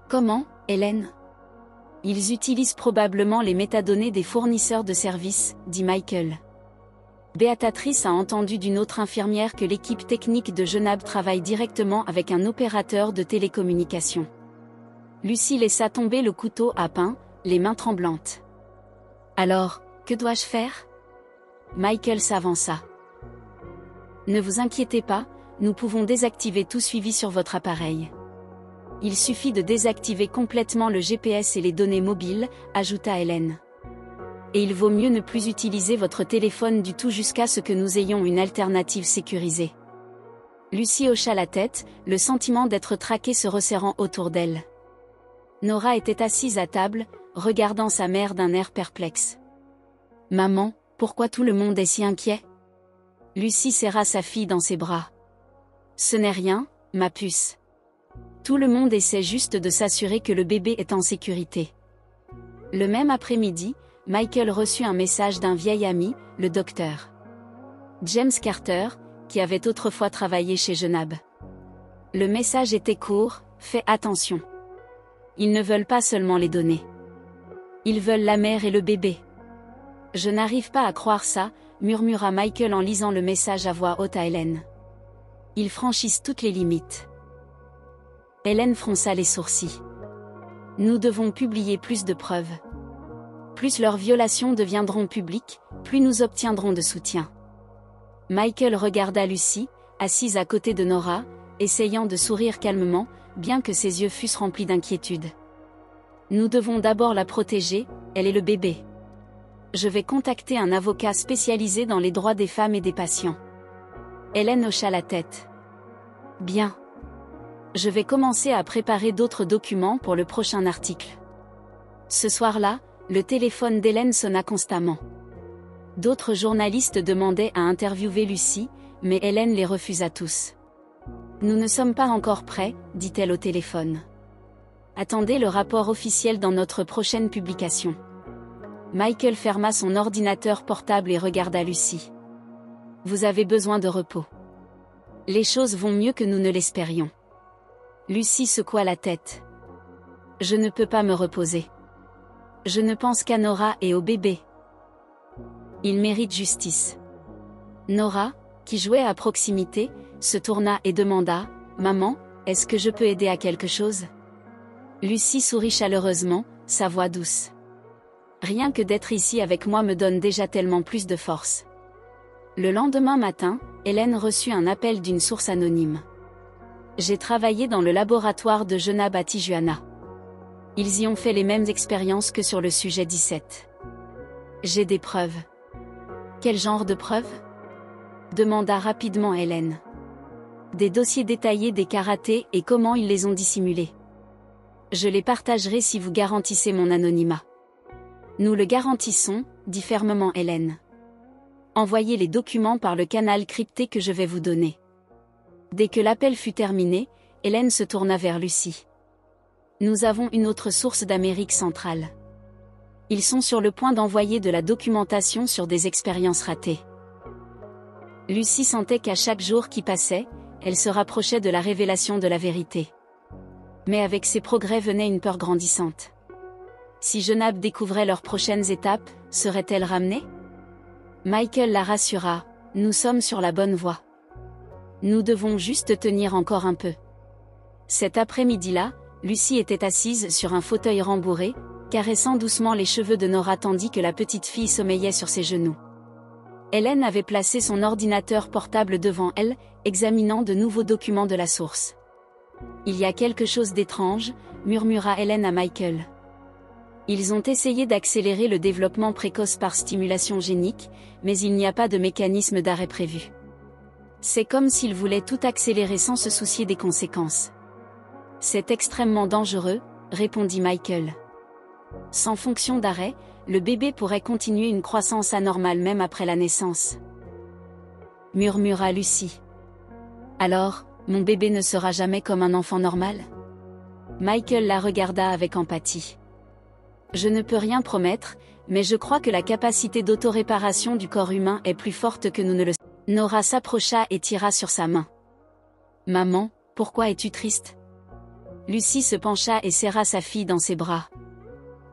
Comment, Hélène? Ils utilisent probablement les métadonnées des fournisseurs de services, dit Michael. Béatatrice a entendu d'une autre infirmière que l'équipe technique de Genab travaille directement avec un opérateur de télécommunications. Lucie laissa tomber le couteau à pain, les mains tremblantes. Alors, que dois-je faire? Michael s'avança. Ne vous inquiétez pas, nous pouvons désactiver tout suivi sur votre appareil. Il suffit de désactiver complètement le GPS et les données mobiles, ajouta Hélène. Et il vaut mieux ne plus utiliser votre téléphone du tout jusqu'à ce que nous ayons une alternative sécurisée. Lucie hocha la tête, le sentiment d'être traquée se resserrant autour d'elle. Nora était assise à table, regardant sa mère d'un air perplexe. « Maman, pourquoi tout le monde est si inquiet ?» Lucie serra sa fille dans ses bras. « Ce n'est rien, ma puce. Tout le monde essaie juste de s'assurer que le bébé est en sécurité. Le même après-midi, Michael reçut un message d'un vieil ami, le docteur James Carter, qui avait autrefois travaillé chez Genab. Le message était court: fais attention. Ils ne veulent pas seulement les données. Ils veulent la mère et le bébé. Je n'arrive pas à croire ça, murmura Michael en lisant le message à voix haute à Hélène. Ils franchissent toutes les limites. Hélène fronça les sourcils. Nous devons publier plus de preuves. Plus leurs violations deviendront publiques, plus nous obtiendrons de soutien. Michael regarda Lucy, assise à côté de Nora, essayant de sourire calmement, bien que ses yeux fussent remplis d'inquiétude. Nous devons d'abord la protéger, elle est le bébé. Je vais contacter un avocat spécialisé dans les droits des femmes et des patients. Hélène hocha la tête. Bien. Je vais commencer à préparer d'autres documents pour le prochain article. Ce soir-là, le téléphone d'Hélène sonna constamment. D'autres journalistes demandaient à interviewer Lucy, mais Hélène les refusa tous. Nous ne sommes pas encore prêts, dit-elle au téléphone. Attendez le rapport officiel dans notre prochaine publication. Michael ferma son ordinateur portable et regarda Lucy. Vous avez besoin de repos. Les choses vont mieux que nous ne l'espérions. Lucy secoua la tête. Je ne peux pas me reposer. Je ne pense qu'à Nora et au bébé. Il mérite justice. Nora, qui jouait à proximité, se tourna et demanda: Maman, est-ce que je peux aider à quelque chose? Lucy sourit chaleureusement, sa voix douce. Rien que d'être ici avec moi me donne déjà tellement plus de force. Le lendemain matin, Hélène reçut un appel d'une source anonyme. J'ai travaillé dans le laboratoire de Genab à Tijuana. Ils y ont fait les mêmes expériences que sur le sujet 17. J'ai des preuves. Quel genre de preuves? Demanda rapidement Hélène. Des dossiers détaillés des karatés et comment ils les ont dissimulés. Je les partagerai si vous garantissez mon anonymat. Nous le garantissons, dit fermement Hélène. Envoyez les documents par le canal crypté que je vais vous donner. Dès que l'appel fut terminé, Hélène se tourna vers Lucy. Nous avons une autre source d'Amérique centrale. Ils sont sur le point d'envoyer de la documentation sur des expériences ratées. Lucy sentait qu'à chaque jour qui passait, elle se rapprochait de la révélation de la vérité. Mais avec ces progrès venait une peur grandissante. Si Genab découvrait leurs prochaines étapes, serait-elle ramenée? Michael la rassura: nous sommes sur la bonne voie. Nous devons juste tenir encore un peu. Cet après-midi-là, Lucy était assise sur un fauteuil rembourré, caressant doucement les cheveux de Nora tandis que la petite fille sommeillait sur ses genoux. Hélène avait placé son ordinateur portable devant elle, examinant de nouveaux documents de la source. Il y a quelque chose d'étrange, murmura Hélène à Michael. Ils ont essayé d'accélérer le développement précoce par stimulation génique, mais il n'y a pas de mécanisme d'arrêt prévu. C'est comme s'ils voulaient tout accélérer sans se soucier des conséquences. C'est extrêmement dangereux, répondit Michael. Sans fonction d'arrêt, le bébé pourrait continuer une croissance anormale même après la naissance. Murmura Lucy. Alors, mon bébé ne sera jamais comme un enfant normal? Michael la regarda avec empathie. Je ne peux rien promettre, mais je crois que la capacité d'autoréparation du corps humain est plus forte que nous ne le savons. Nora s'approcha et tira sur sa main. Maman, pourquoi es-tu triste? Lucy se pencha et serra sa fille dans ses bras.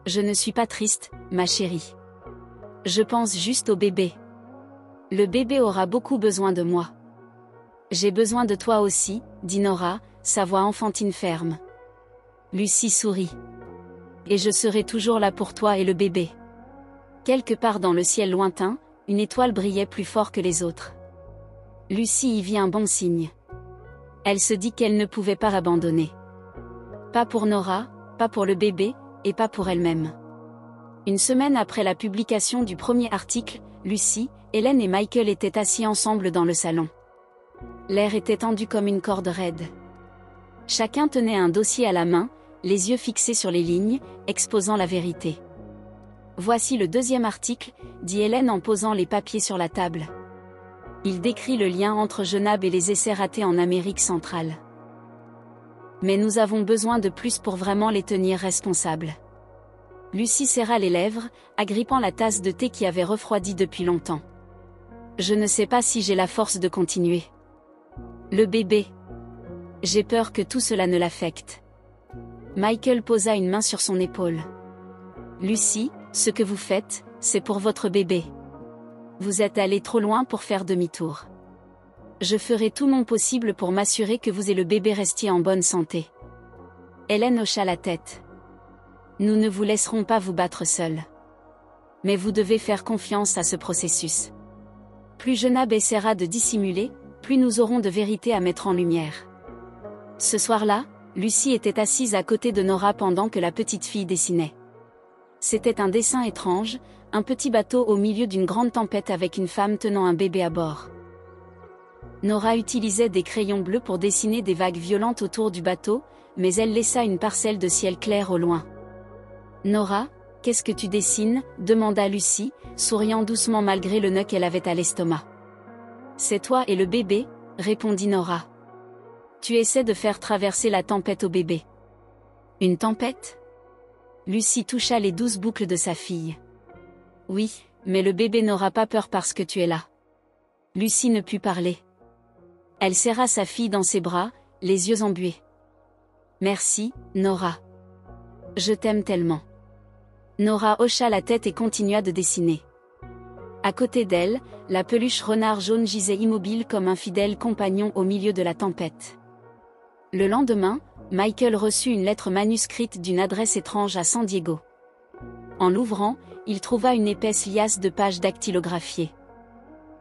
Je ne suis pas triste, ma chérie. Je pense juste au bébé. Le bébé aura beaucoup besoin de moi. J'ai besoin de toi aussi, dit Nora, sa voix enfantine ferme. Lucy sourit. Et je serai toujours là pour toi et le bébé. Quelque part dans le ciel lointain, une étoile brillait plus fort que les autres. Lucy y vit un bon signe. Elle se dit qu'elle ne pouvait pas abandonner. Pas pour Nora, pas pour le bébé, et pas pour elle-même. Une semaine après la publication du premier article, Lucy, Hélène et Michael étaient assis ensemble dans le salon. L'air était tendu comme une corde raide. Chacun tenait un dossier à la main, les yeux fixés sur les lignes, exposant la vérité. Voici le deuxième article, dit Hélène en posant les papiers sur la table. Il décrit le lien entre Genab et les essais ratés en Amérique centrale. Mais nous avons besoin de plus pour vraiment les tenir responsables. Lucie serra les lèvres, agrippant la tasse de thé qui avait refroidi depuis longtemps. Je ne sais pas si j'ai la force de continuer. Le bébé. J'ai peur que tout cela ne l'affecte. Michael posa une main sur son épaule. Lucie, ce que vous faites, c'est pour votre bébé. Vous êtes allé trop loin pour faire demi-tour. Je ferai tout mon possible pour m'assurer que vous et le bébé restiez en bonne santé. Hélène hocha la tête. Nous ne vous laisserons pas vous battre seul. Mais vous devez faire confiance à ce processus. Plus Genab essaiera de dissimuler, plus nous aurons de vérité à mettre en lumière. Ce soir-là, Lucie était assise à côté de Nora pendant que la petite fille dessinait. C'était un dessin étrange, un petit bateau au milieu d'une grande tempête avec une femme tenant un bébé à bord. Nora utilisait des crayons bleus pour dessiner des vagues violentes autour du bateau, mais elle laissa une parcelle de ciel clair au loin. « Nora, qu'est-ce que tu dessines ?» demanda Lucie, souriant doucement malgré le nœud qu'elle avait à l'estomac. « C'est toi et le bébé ?» répondit Nora. « Tu essaies de faire traverser la tempête au bébé. »« Une tempête ?» Lucie toucha les douces boucles de sa fille. « Oui, mais le bébé n'aura pas peur parce que tu es là. » Lucie ne put parler. Elle serra sa fille dans ses bras, les yeux embués. « Merci, Nora. Je t'aime tellement. » Nora hocha la tête et continua de dessiner. À côté d'elle, la peluche renard jaune gisait immobile comme un fidèle compagnon au milieu de la tempête. Le lendemain, Michael reçut une lettre manuscrite d'une adresse étrange à San Diego. En l'ouvrant, il trouva une épaisse liasse de pages dactylographiées.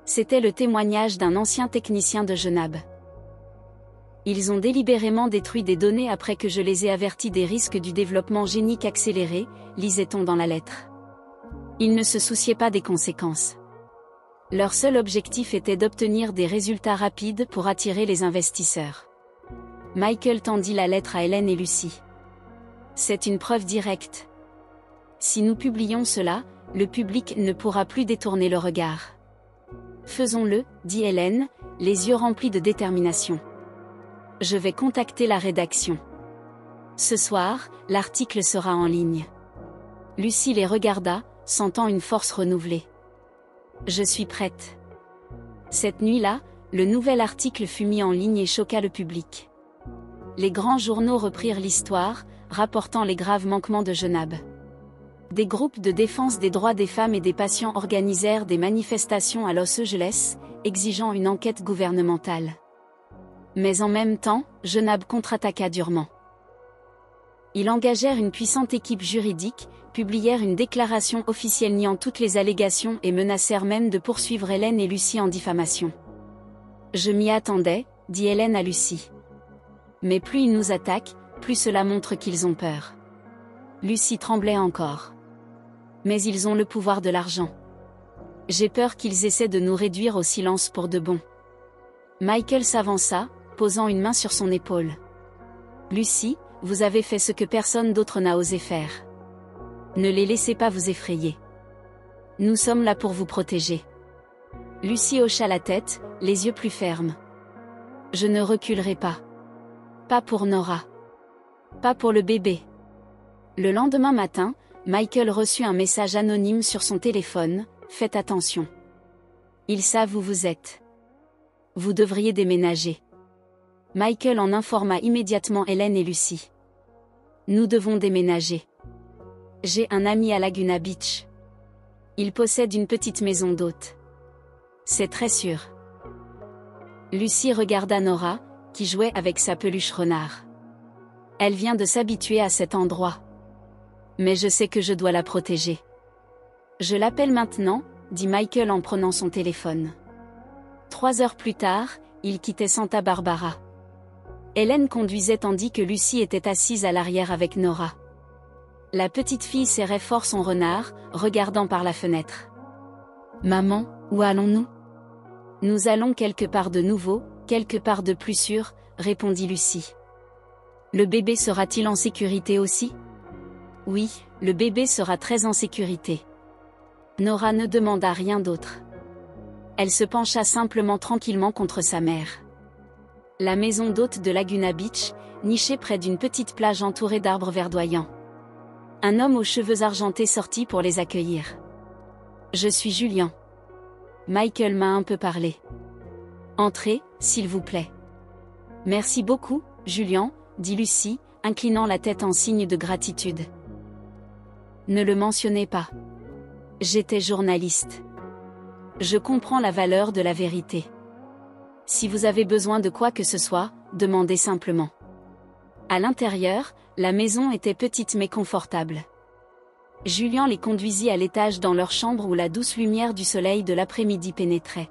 C'était le témoignage d'un ancien technicien de Genab. Ils ont délibérément détruit des données après que je les ai avertis des risques du développement génique accéléré, lisait-on dans la lettre. Ils ne se souciaient pas des conséquences. Leur seul objectif était d'obtenir des résultats rapides pour attirer les investisseurs. Michael tendit la lettre à Hélène et Lucie. C'est une preuve directe. Si nous publions cela, le public ne pourra plus détourner le regard. Faisons-le, dit Hélène, les yeux remplis de détermination. Je vais contacter la rédaction. Ce soir, l'article sera en ligne. Lucie les regarda, sentant une force renouvelée. Je suis prête. Cette nuit-là, le nouvel article fut mis en ligne et choqua le public. Les grands journaux reprirent l'histoire, rapportant les graves manquements de Genab. Des groupes de défense des droits des femmes et des patients organisèrent des manifestations à Los Angeles, exigeant une enquête gouvernementale. Mais en même temps, Genab contre-attaqua durement. Ils engagèrent une puissante équipe juridique, publièrent une déclaration officielle niant toutes les allégations et menacèrent même de poursuivre Hélène et Lucie en diffamation. « Je m'y attendais », dit Hélène à Lucie. « Mais plus ils nous attaquent, plus cela montre qu'ils ont peur. » Lucie tremblait encore. Mais ils ont le pouvoir de l'argent. J'ai peur qu'ils essaient de nous réduire au silence pour de bon. Michael s'avança, posant une main sur son épaule. Lucie, vous avez fait ce que personne d'autre n'a osé faire. Ne les laissez pas vous effrayer. Nous sommes là pour vous protéger. Lucie hocha la tête, les yeux plus fermes. Je ne reculerai pas. Pas pour Nora. Pas pour le bébé. Le lendemain matin, Michael reçut un message anonyme sur son téléphone, « Faites attention. Ils savent où vous êtes. Vous devriez déménager. » Michael en informa immédiatement Hélène et Lucie. « Nous devons déménager. J'ai un ami à Laguna Beach. Il possède une petite maison d'hôte. C'est très sûr. » Lucie regarda Nora, qui jouait avec sa peluche renard. Elle vient de s'habituer à cet endroit. Mais je sais que je dois la protéger. Je l'appelle maintenant, dit Michael en prenant son téléphone. 3 heures plus tard, il quittait Santa Barbara. Hélène conduisait tandis que Lucie était assise à l'arrière avec Nora. La petite fille serrait fort son renard, regardant par la fenêtre. « Maman, où allons-nous ? » « Nous allons quelque part de nouveau, quelque part de plus sûr, » répondit Lucie. « Le bébé sera-t-il en sécurité aussi ? » « Oui, le bébé sera très en sécurité. » Nora ne demanda rien d'autre. Elle se pencha simplement tranquillement contre sa mère. La maison d'hôte de Laguna Beach, nichée près d'une petite plage entourée d'arbres verdoyants. Un homme aux cheveux argentés sortit pour les accueillir. Je suis Julian. Michael m'a un peu parlé. Entrez, s'il vous plaît. Merci beaucoup, Julian, dit Lucy, inclinant la tête en signe de gratitude. Ne le mentionnez pas. J'étais journaliste. Je comprends la valeur de la vérité. Si vous avez besoin de quoi que ce soit, demandez simplement. À l'intérieur, la maison était petite mais confortable. Julian les conduisit à l'étage dans leur chambre où la douce lumière du soleil de l'après-midi pénétrait.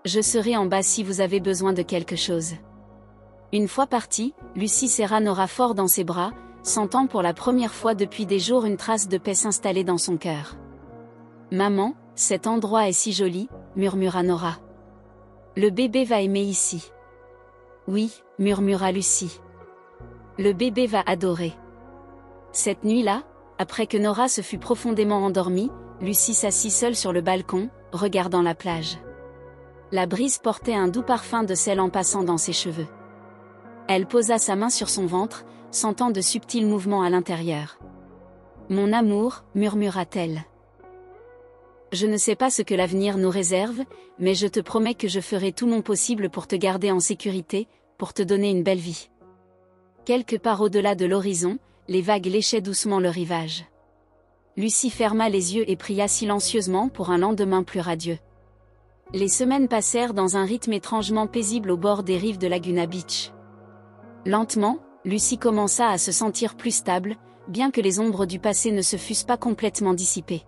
Je serai en bas si vous avez besoin de quelque chose. Une fois partie, Lucy serra Nora fort dans ses bras, sentant pour la première fois depuis des jours une trace de paix s'installer dans son cœur. « Maman, cet endroit est si joli », murmura Nora. « Le bébé va aimer ici. »« Oui », murmura Lucy. « Le bébé va adorer. » Cette nuit-là, après que Nora se fut profondément endormie, Lucy s'assit seule sur le balcon, regardant la plage. La brise portait un doux parfum de sel en passant dans ses cheveux. Elle posa sa main sur son ventre, sentant de subtils mouvements à l'intérieur. « Mon amour », murmura-t-elle. « Je ne sais pas ce que l'avenir nous réserve, mais je te promets que je ferai tout mon possible pour te garder en sécurité, pour te donner une belle vie. » Quelque part au-delà de l'horizon, les vagues léchaient doucement le rivage. Lucy ferma les yeux et pria silencieusement pour un lendemain plus radieux. Les semaines passèrent dans un rythme étrangement paisible au bord des rives de Laguna Beach. Lentement, Lucy commença à se sentir plus stable, bien que les ombres du passé ne se fussent pas complètement dissipées.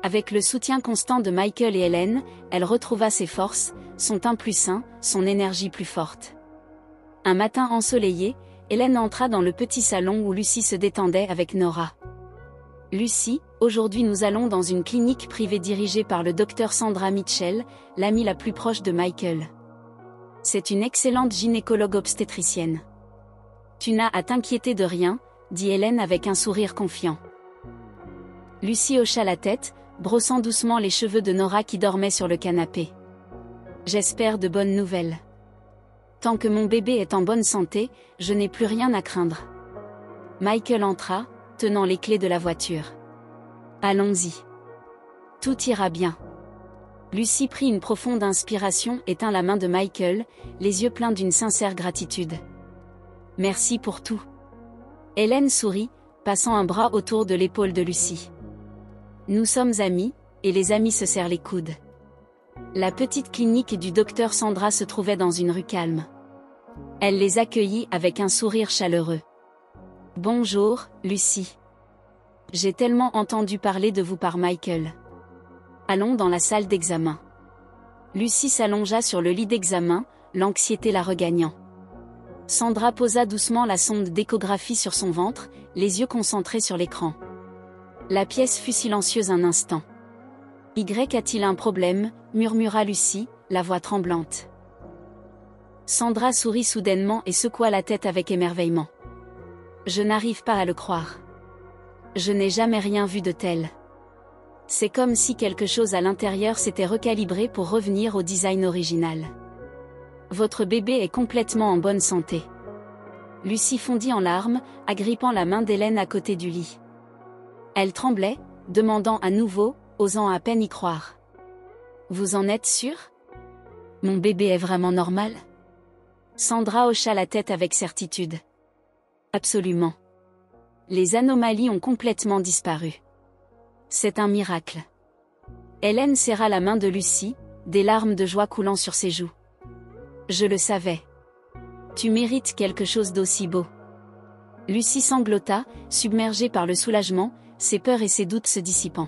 Avec le soutien constant de Michael et Hélène, elle retrouva ses forces, son teint plus sain, son énergie plus forte. Un matin ensoleillé, Hélène entra dans le petit salon où Lucy se détendait avec Nora. « Lucy, aujourd'hui nous allons dans une clinique privée dirigée par le docteur Sandra Mitchell, l'amie la plus proche de Michael. C'est une excellente gynécologue obstétricienne. Tu n'as à t'inquiéter de rien, » dit Hélène avec un sourire confiant. Lucy hocha la tête, brossant doucement les cheveux de Nora qui dormait sur le canapé. « J'espère de bonnes nouvelles. Tant que mon bébé est en bonne santé, je n'ai plus rien à craindre. » Michael entra, tenant les clés de la voiture. « Allons-y. Tout ira bien. » Lucy prit une profonde inspiration et tint la main de Michael, les yeux pleins d'une sincère gratitude. « Merci pour tout. » Hélène sourit, passant un bras autour de l'épaule de Lucy. « Nous sommes amis, et les amis se serrent les coudes. » La petite clinique du docteur Sandra se trouvait dans une rue calme. Elle les accueillit avec un sourire chaleureux. « Bonjour, Lucy. J'ai tellement entendu parler de vous par Michael. Allons dans la salle d'examen. » Lucy s'allongea sur le lit d'examen, l'anxiété la regagnant. Sandra posa doucement la sonde d'échographie sur son ventre, les yeux concentrés sur l'écran. La pièce fut silencieuse un instant. « Y a-t-il un problème ?» murmura Lucy, la voix tremblante. Sandra sourit soudainement et secoua la tête avec émerveillement. « Je n'arrive pas à le croire. Je n'ai jamais rien vu de tel. C'est comme si quelque chose à l'intérieur s'était recalibré pour revenir au design original. Votre bébé est complètement en bonne santé. » Lucy fondit en larmes, agrippant la main d'Hélène à côté du lit. Elle tremblait, demandant à nouveau, osant à peine y croire. « Vous en êtes sûre ? Mon bébé est vraiment normal ?» Sandra hocha la tête avec certitude. « Absolument. Les anomalies ont complètement disparu. C'est un miracle. » Hélène serra la main de Lucy, des larmes de joie coulant sur ses joues. « Je le savais. Tu mérites quelque chose d'aussi beau. » Lucy sanglota, submergée par le soulagement, ses peurs et ses doutes se dissipant.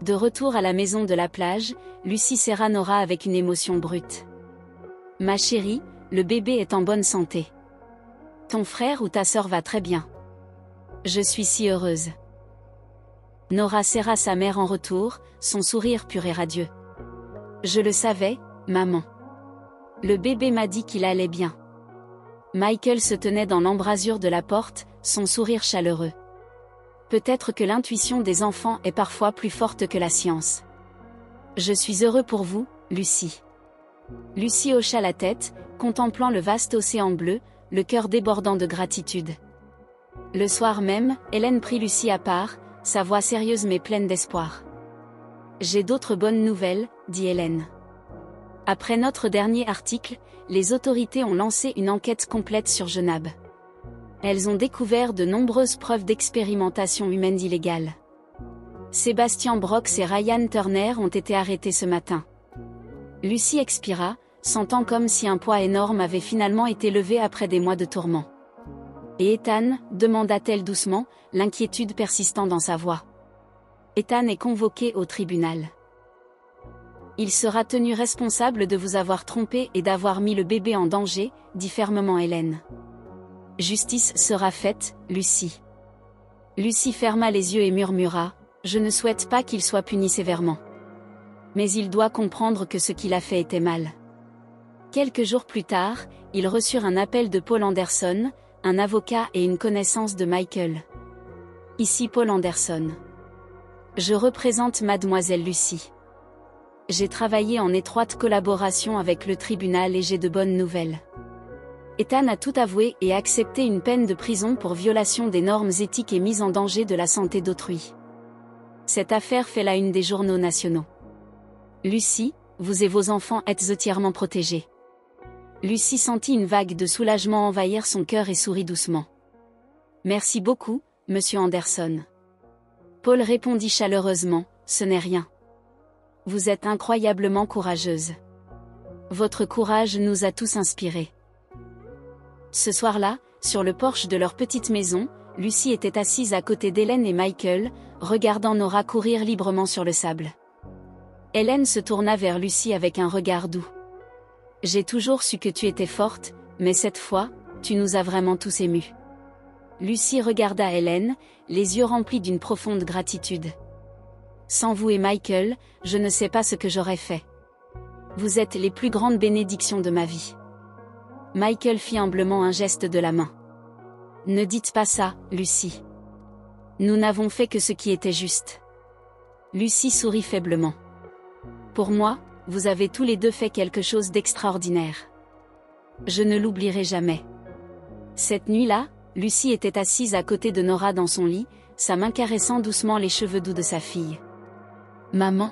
De retour à la maison de la plage, Lucy serra Nora avec une émotion brute. « Ma chérie, le bébé est en bonne santé. Ton frère ou ta sœur va très bien. Je suis si heureuse. » Nora serra sa mère en retour, son sourire pur et radieux. « Je le savais, maman. Le bébé m'a dit qu'il allait bien. » Michael se tenait dans l'embrasure de la porte, son sourire chaleureux. Peut-être que l'intuition des enfants est parfois plus forte que la science. Je suis heureux pour vous, Lucy. Lucie hocha la tête, contemplant le vaste océan bleu, le cœur débordant de gratitude. Le soir même, Hélène prit Lucie à part, sa voix sérieuse mais pleine d'espoir. « J'ai d'autres bonnes nouvelles, » dit Hélène. Après notre dernier article, les autorités ont lancé une enquête complète sur Genab. Elles ont découvert de nombreuses preuves d'expérimentation humaine illégale. Sébastien Brox et Ryan Turner ont été arrêtés ce matin. Lucie expira, sentant comme si un poids énorme avait finalement été levé après des mois de tourments. « Et Ethan ?» demanda-t-elle doucement, l'inquiétude persistant dans sa voix. « Ethan est convoqué au tribunal. Il sera tenu responsable de vous avoir trompé et d'avoir mis le bébé en danger, » dit fermement Hélène. « Justice sera faite, Lucie. » Lucie ferma les yeux et murmura, « Je ne souhaite pas qu'il soit puni sévèrement. Mais il doit comprendre que ce qu'il a fait était mal. » Quelques jours plus tard, ils reçurent un appel de Paul Anderson, un avocat et une connaissance de Michael. « Ici Paul Anderson. Je représente mademoiselle Lucie. J'ai travaillé en étroite collaboration avec le tribunal et j'ai de bonnes nouvelles. Ethan a tout avoué et accepté une peine de prison pour violation des normes éthiques et mise en danger de la santé d'autrui. Cette affaire fait la une des journaux nationaux. Lucie, vous et vos enfants êtes entièrement protégés. » Lucie sentit une vague de soulagement envahir son cœur et sourit doucement. « Merci beaucoup, monsieur Anderson. » Paul répondit chaleureusement, « Ce n'est rien. Vous êtes incroyablement courageuse. Votre courage nous a tous inspirés. » Ce soir-là, sur le porche de leur petite maison, Lucie était assise à côté d'Hélène et Michael, regardant Nora courir librement sur le sable. Hélène se tourna vers Lucie avec un regard doux. « J'ai toujours su que tu étais forte, mais cette fois, tu nous as vraiment tous émus. » Lucie regarda Hélène, les yeux remplis d'une profonde gratitude. « Sans vous et Michael, je ne sais pas ce que j'aurais fait. Vous êtes les plus grandes bénédictions de ma vie. » Michael fit humblement un geste de la main. « Ne dites pas ça, Lucie. Nous n'avons fait que ce qui était juste. » Lucie sourit faiblement. « Pour moi, vous avez tous les deux fait quelque chose d'extraordinaire. Je ne l'oublierai jamais. » Cette nuit-là, Lucie était assise à côté de Nora dans son lit, sa main caressant doucement les cheveux doux de sa fille. « Maman ?»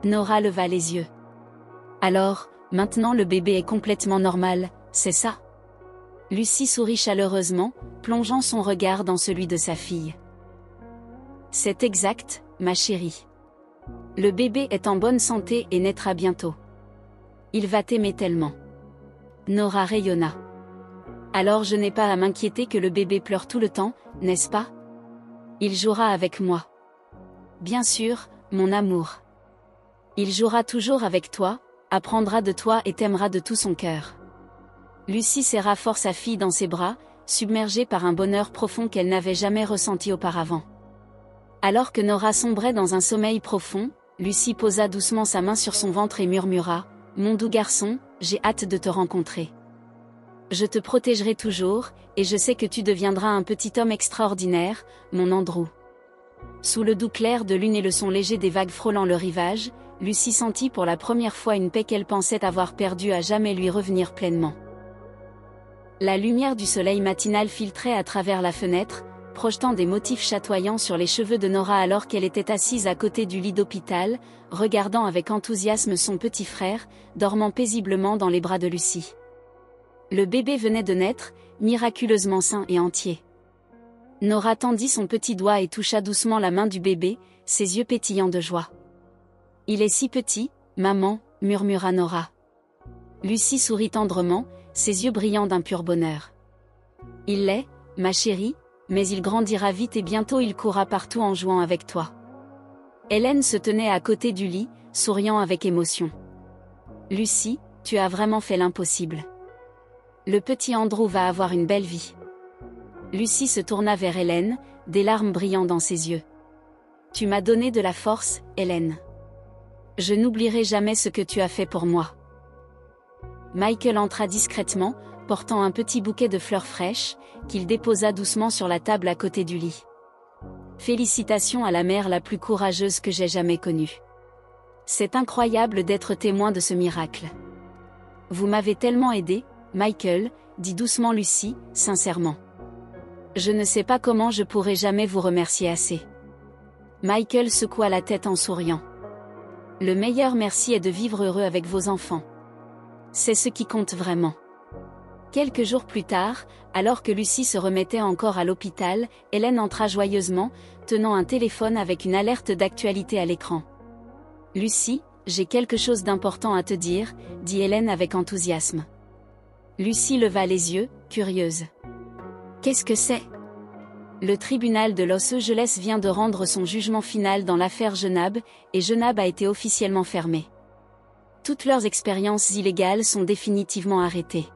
Nora leva les yeux. « Alors, maintenant le bébé est complètement normal, c'est ça ?» Lucie sourit chaleureusement, plongeant son regard dans celui de sa fille. « C'est exact, ma chérie. Le bébé est en bonne santé et naîtra bientôt. Il va t'aimer tellement. » Nora rayonna. « Alors je n'ai pas à m'inquiéter que le bébé pleure tout le temps, n'est-ce pas? Il jouera avec moi. » « Bien sûr, mon amour. Il jouera toujours avec toi, apprendra de toi et t'aimera de tout son cœur. » Lucie serra fort sa fille dans ses bras, submergée par un bonheur profond qu'elle n'avait jamais ressenti auparavant. Alors que Nora sombrait dans un sommeil profond, Lucie posa doucement sa main sur son ventre et murmura, « Mon doux garçon, j'ai hâte de te rencontrer. Je te protégerai toujours, et je sais que tu deviendras un petit homme extraordinaire, mon Andrew. » Sous le doux clair de lune et le son léger des vagues frôlant le rivage, Lucie sentit pour la première fois une paix qu'elle pensait avoir perdue à jamais lui revenir pleinement. La lumière du soleil matinal filtrait à travers la fenêtre, projetant des motifs chatoyants sur les cheveux de Nora alors qu'elle était assise à côté du lit d'hôpital, regardant avec enthousiasme son petit frère, dormant paisiblement dans les bras de Lucie. Le bébé venait de naître, miraculeusement sain et entier. Nora tendit son petit doigt et toucha doucement la main du bébé, ses yeux pétillants de joie. « Il est si petit, maman » murmura Nora. Lucie sourit tendrement, ses yeux brillants d'un pur bonheur. « Il l'est, ma chérie, mais il grandira vite et bientôt il courra partout en jouant avec toi. » Hélène se tenait à côté du lit, souriant avec émotion. « Lucie, tu as vraiment fait l'impossible. Le petit Andrew va avoir une belle vie. » Lucie se tourna vers Hélène, des larmes brillant dans ses yeux. « Tu m'as donné de la force, Hélène. Je n'oublierai jamais ce que tu as fait pour moi. » Michael entra discrètement, portant un petit bouquet de fleurs fraîches, qu'il déposa doucement sur la table à côté du lit. « Félicitations à la mère la plus courageuse que j'ai jamais connue. C'est incroyable d'être témoin de ce miracle. » Vous m'avez tellement aidé, Michael, dit doucement Lucy, sincèrement. Je ne sais pas comment je pourrai jamais vous remercier assez. Michael secoua la tête en souriant. Le meilleur merci est de vivre heureux avec vos enfants. C'est ce qui compte vraiment. Quelques jours plus tard, alors que Lucy se remettait encore à l'hôpital, Hélène entra joyeusement, tenant un téléphone avec une alerte d'actualité à l'écran. Lucy, j'ai quelque chose d'important à te dire, dit Hélène avec enthousiasme. Lucy leva les yeux, curieuse. Qu'est-ce que c'est ? Le tribunal de Los Angeles vient de rendre son jugement final dans l'affaire Genab, et Genab a été officiellement fermé. Toutes leurs expériences illégales sont définitivement arrêtées.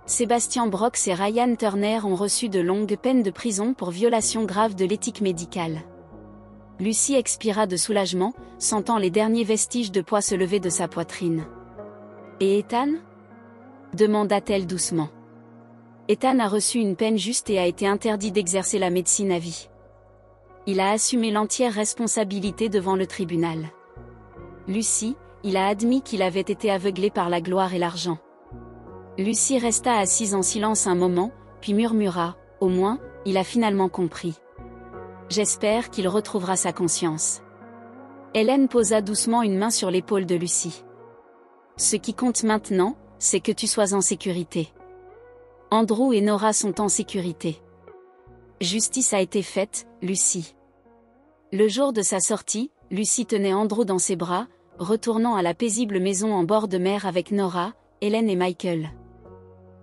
Sébastien Brox et Ryan Turner ont reçu de longues peines de prison pour violation grave de l'éthique médicale. Lucy expira de soulagement, sentant les derniers vestiges de poids se lever de sa poitrine. Et Ethan ? demanda-t-elle doucement. Ethan a reçu une peine juste et a été interdit d'exercer la médecine à vie. Il a assumé l'entière responsabilité devant le tribunal. Lucy, il a admis qu'il avait été aveuglé par la gloire et l'argent. Lucy resta assise en silence un moment, puis murmura, « Au moins, il a finalement compris. J'espère qu'il retrouvera sa conscience. » Hélène posa doucement une main sur l'épaule de Lucy. « Ce qui compte maintenant, c'est que tu sois en sécurité. Andrew et Nora sont en sécurité. Justice a été faite, Lucy. » Le jour de sa sortie, Lucy tenait Andrew dans ses bras, retournant à la paisible maison en bord de mer avec Nora, Hélène et Michael.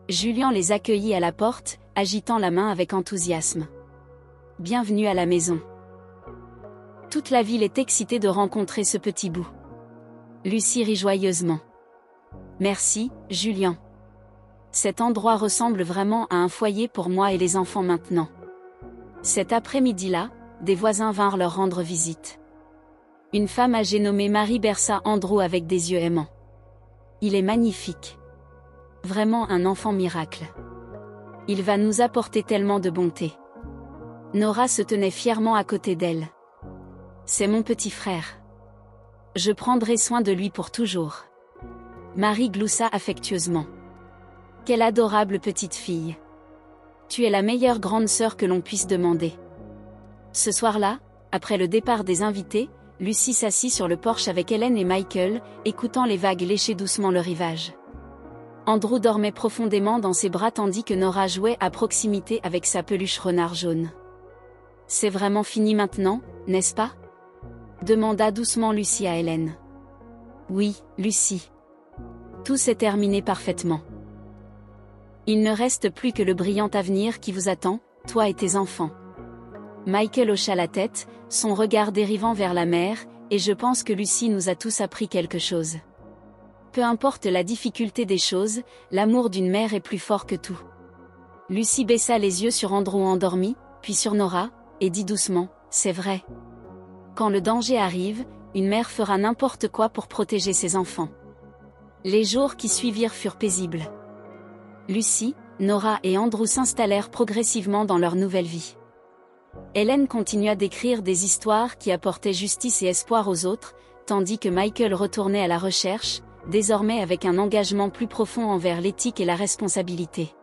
Julian les accueillit à la porte, agitant la main avec enthousiasme. « Bienvenue à la maison. » Toute la ville est excitée de rencontrer ce petit bout. Lucy rit joyeusement. « Merci, Julian. Cet endroit ressemble vraiment à un foyer pour moi et les enfants maintenant. » Cet après-midi-là, des voisins vinrent leur rendre visite. Une femme âgée nommée Marie berça Andrew avec des yeux aimants. « Il est magnifique. Vraiment un enfant miracle. Il va nous apporter tellement de bonté. » Nora se tenait fièrement à côté d'elle. « C'est mon petit frère. Je prendrai soin de lui pour toujours. » Marie gloussa affectueusement. « Quelle adorable petite fille. Tu es la meilleure grande sœur que l'on puisse demander. » Ce soir-là, après le départ des invités, Lucy s'assit sur le porche avec Hélène et Michael, écoutant les vagues lécher doucement le rivage. Andrew dormait profondément dans ses bras tandis que Nora jouait à proximité avec sa peluche renard jaune. « C'est vraiment fini maintenant, n'est-ce pas ? » demanda doucement Lucy à Hélène. « Oui, Lucy. Tout s'est terminé parfaitement. Il ne reste plus que le brillant avenir qui vous attend, toi et tes enfants. » Michael hocha la tête, son regard dérivant vers la mer, et je pense que Lucy nous a tous appris quelque chose. Peu importe la difficulté des choses, l'amour d'une mère est plus fort que tout. Lucy baissa les yeux sur Andrew endormi, puis sur Nora, et dit doucement, « C'est vrai. Quand le danger arrive, une mère fera n'importe quoi pour protéger ses enfants. » Les jours qui suivirent furent paisibles. Lucy, Nora et Andrew s'installèrent progressivement dans leur nouvelle vie. Hélène continua d'écrire des histoires qui apportaient justice et espoir aux autres, tandis que Michael retournait à la recherche, désormais avec un engagement plus profond envers l'éthique et la responsabilité.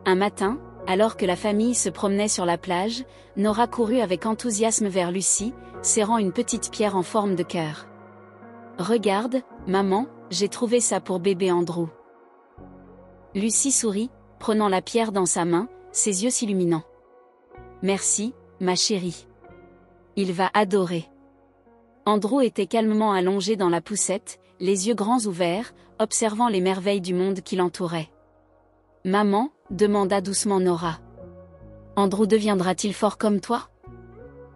Un matin, alors que la famille se promenait sur la plage, Nora courut avec enthousiasme vers Lucy, serrant une petite pierre en forme de cœur. « Regarde, maman, j'ai trouvé ça pour bébé Andrew. » Lucy sourit, prenant la pierre dans sa main, ses yeux s'illuminant. « Merci, ma chérie. Il va adorer. » Andrew était calmement allongé dans la poussette, les yeux grands ouverts, observant les merveilles du monde qui l'entouraient. « Maman ?» demanda doucement Nora. « Andrew deviendra-t-il fort comme toi ?»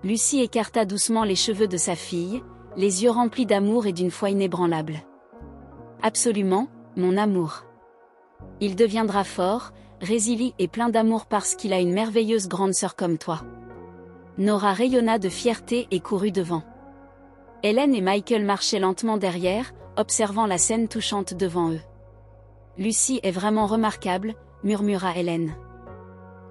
Lucy écarta doucement les cheveux de sa fille, les yeux remplis d'amour et d'une foi inébranlable. « Absolument, mon amour. Il deviendra fort, résilient et plein d'amour parce qu'il a une merveilleuse grande sœur comme toi. » Nora rayonna de fierté et courut devant. Hélène et Michael marchaient lentement derrière, observant la scène touchante devant eux. « Lucy est vraiment remarquable, » murmura Hélène.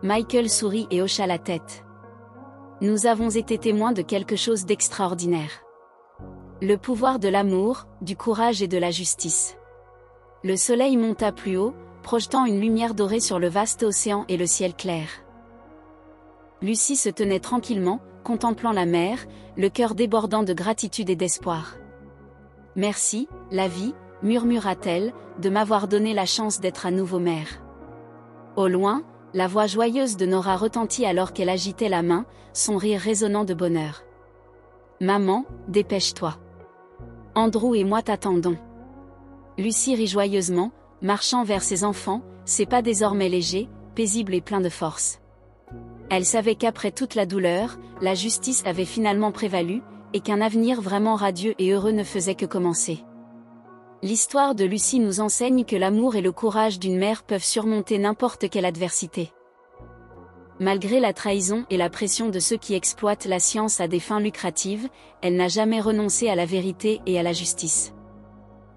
Michael sourit et hocha la tête. « Nous avons été témoins de quelque chose d'extraordinaire. Le pouvoir de l'amour, du courage et de la justice. Le soleil monta plus haut, projetant une lumière dorée sur le vaste océan et le ciel clair. Lucie se tenait tranquillement, contemplant la mer, le cœur débordant de gratitude et d'espoir. « Merci, la vie, murmura-t-elle, de m'avoir donné la chance d'être à nouveau mère. » Au loin, la voix joyeuse de Nora retentit alors qu'elle agitait la main, son rire résonnant de bonheur. « Maman, dépêche-toi. Andrew et moi t'attendons. » Lucie rit joyeusement, marchant vers ses enfants, ses pas désormais légers, paisibles et pleins de force. Elle savait qu'après toute la douleur, la justice avait finalement prévalu, et qu'un avenir vraiment radieux et heureux ne faisait que commencer. L'histoire de Lucie nous enseigne que l'amour et le courage d'une mère peuvent surmonter n'importe quelle adversité. Malgré la trahison et la pression de ceux qui exploitent la science à des fins lucratives, elle n'a jamais renoncé à la vérité et à la justice.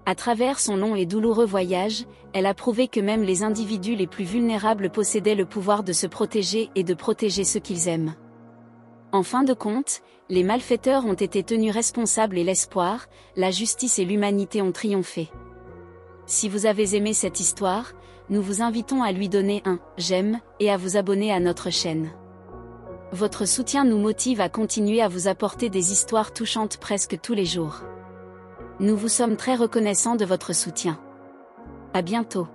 À travers son long et douloureux voyage, elle a prouvé que même les individus les plus vulnérables possédaient le pouvoir de se protéger et de protéger ceux qu'ils aiment. En fin de compte, les malfaiteurs ont été tenus responsables et l'espoir, la justice et l'humanité ont triomphé. Si vous avez aimé cette histoire, nous vous invitons à lui donner un « j'aime » et à vous abonner à notre chaîne. Votre soutien nous motive à continuer à vous apporter des histoires touchantes presque tous les jours. Nous vous sommes très reconnaissants de votre soutien. À bientôt.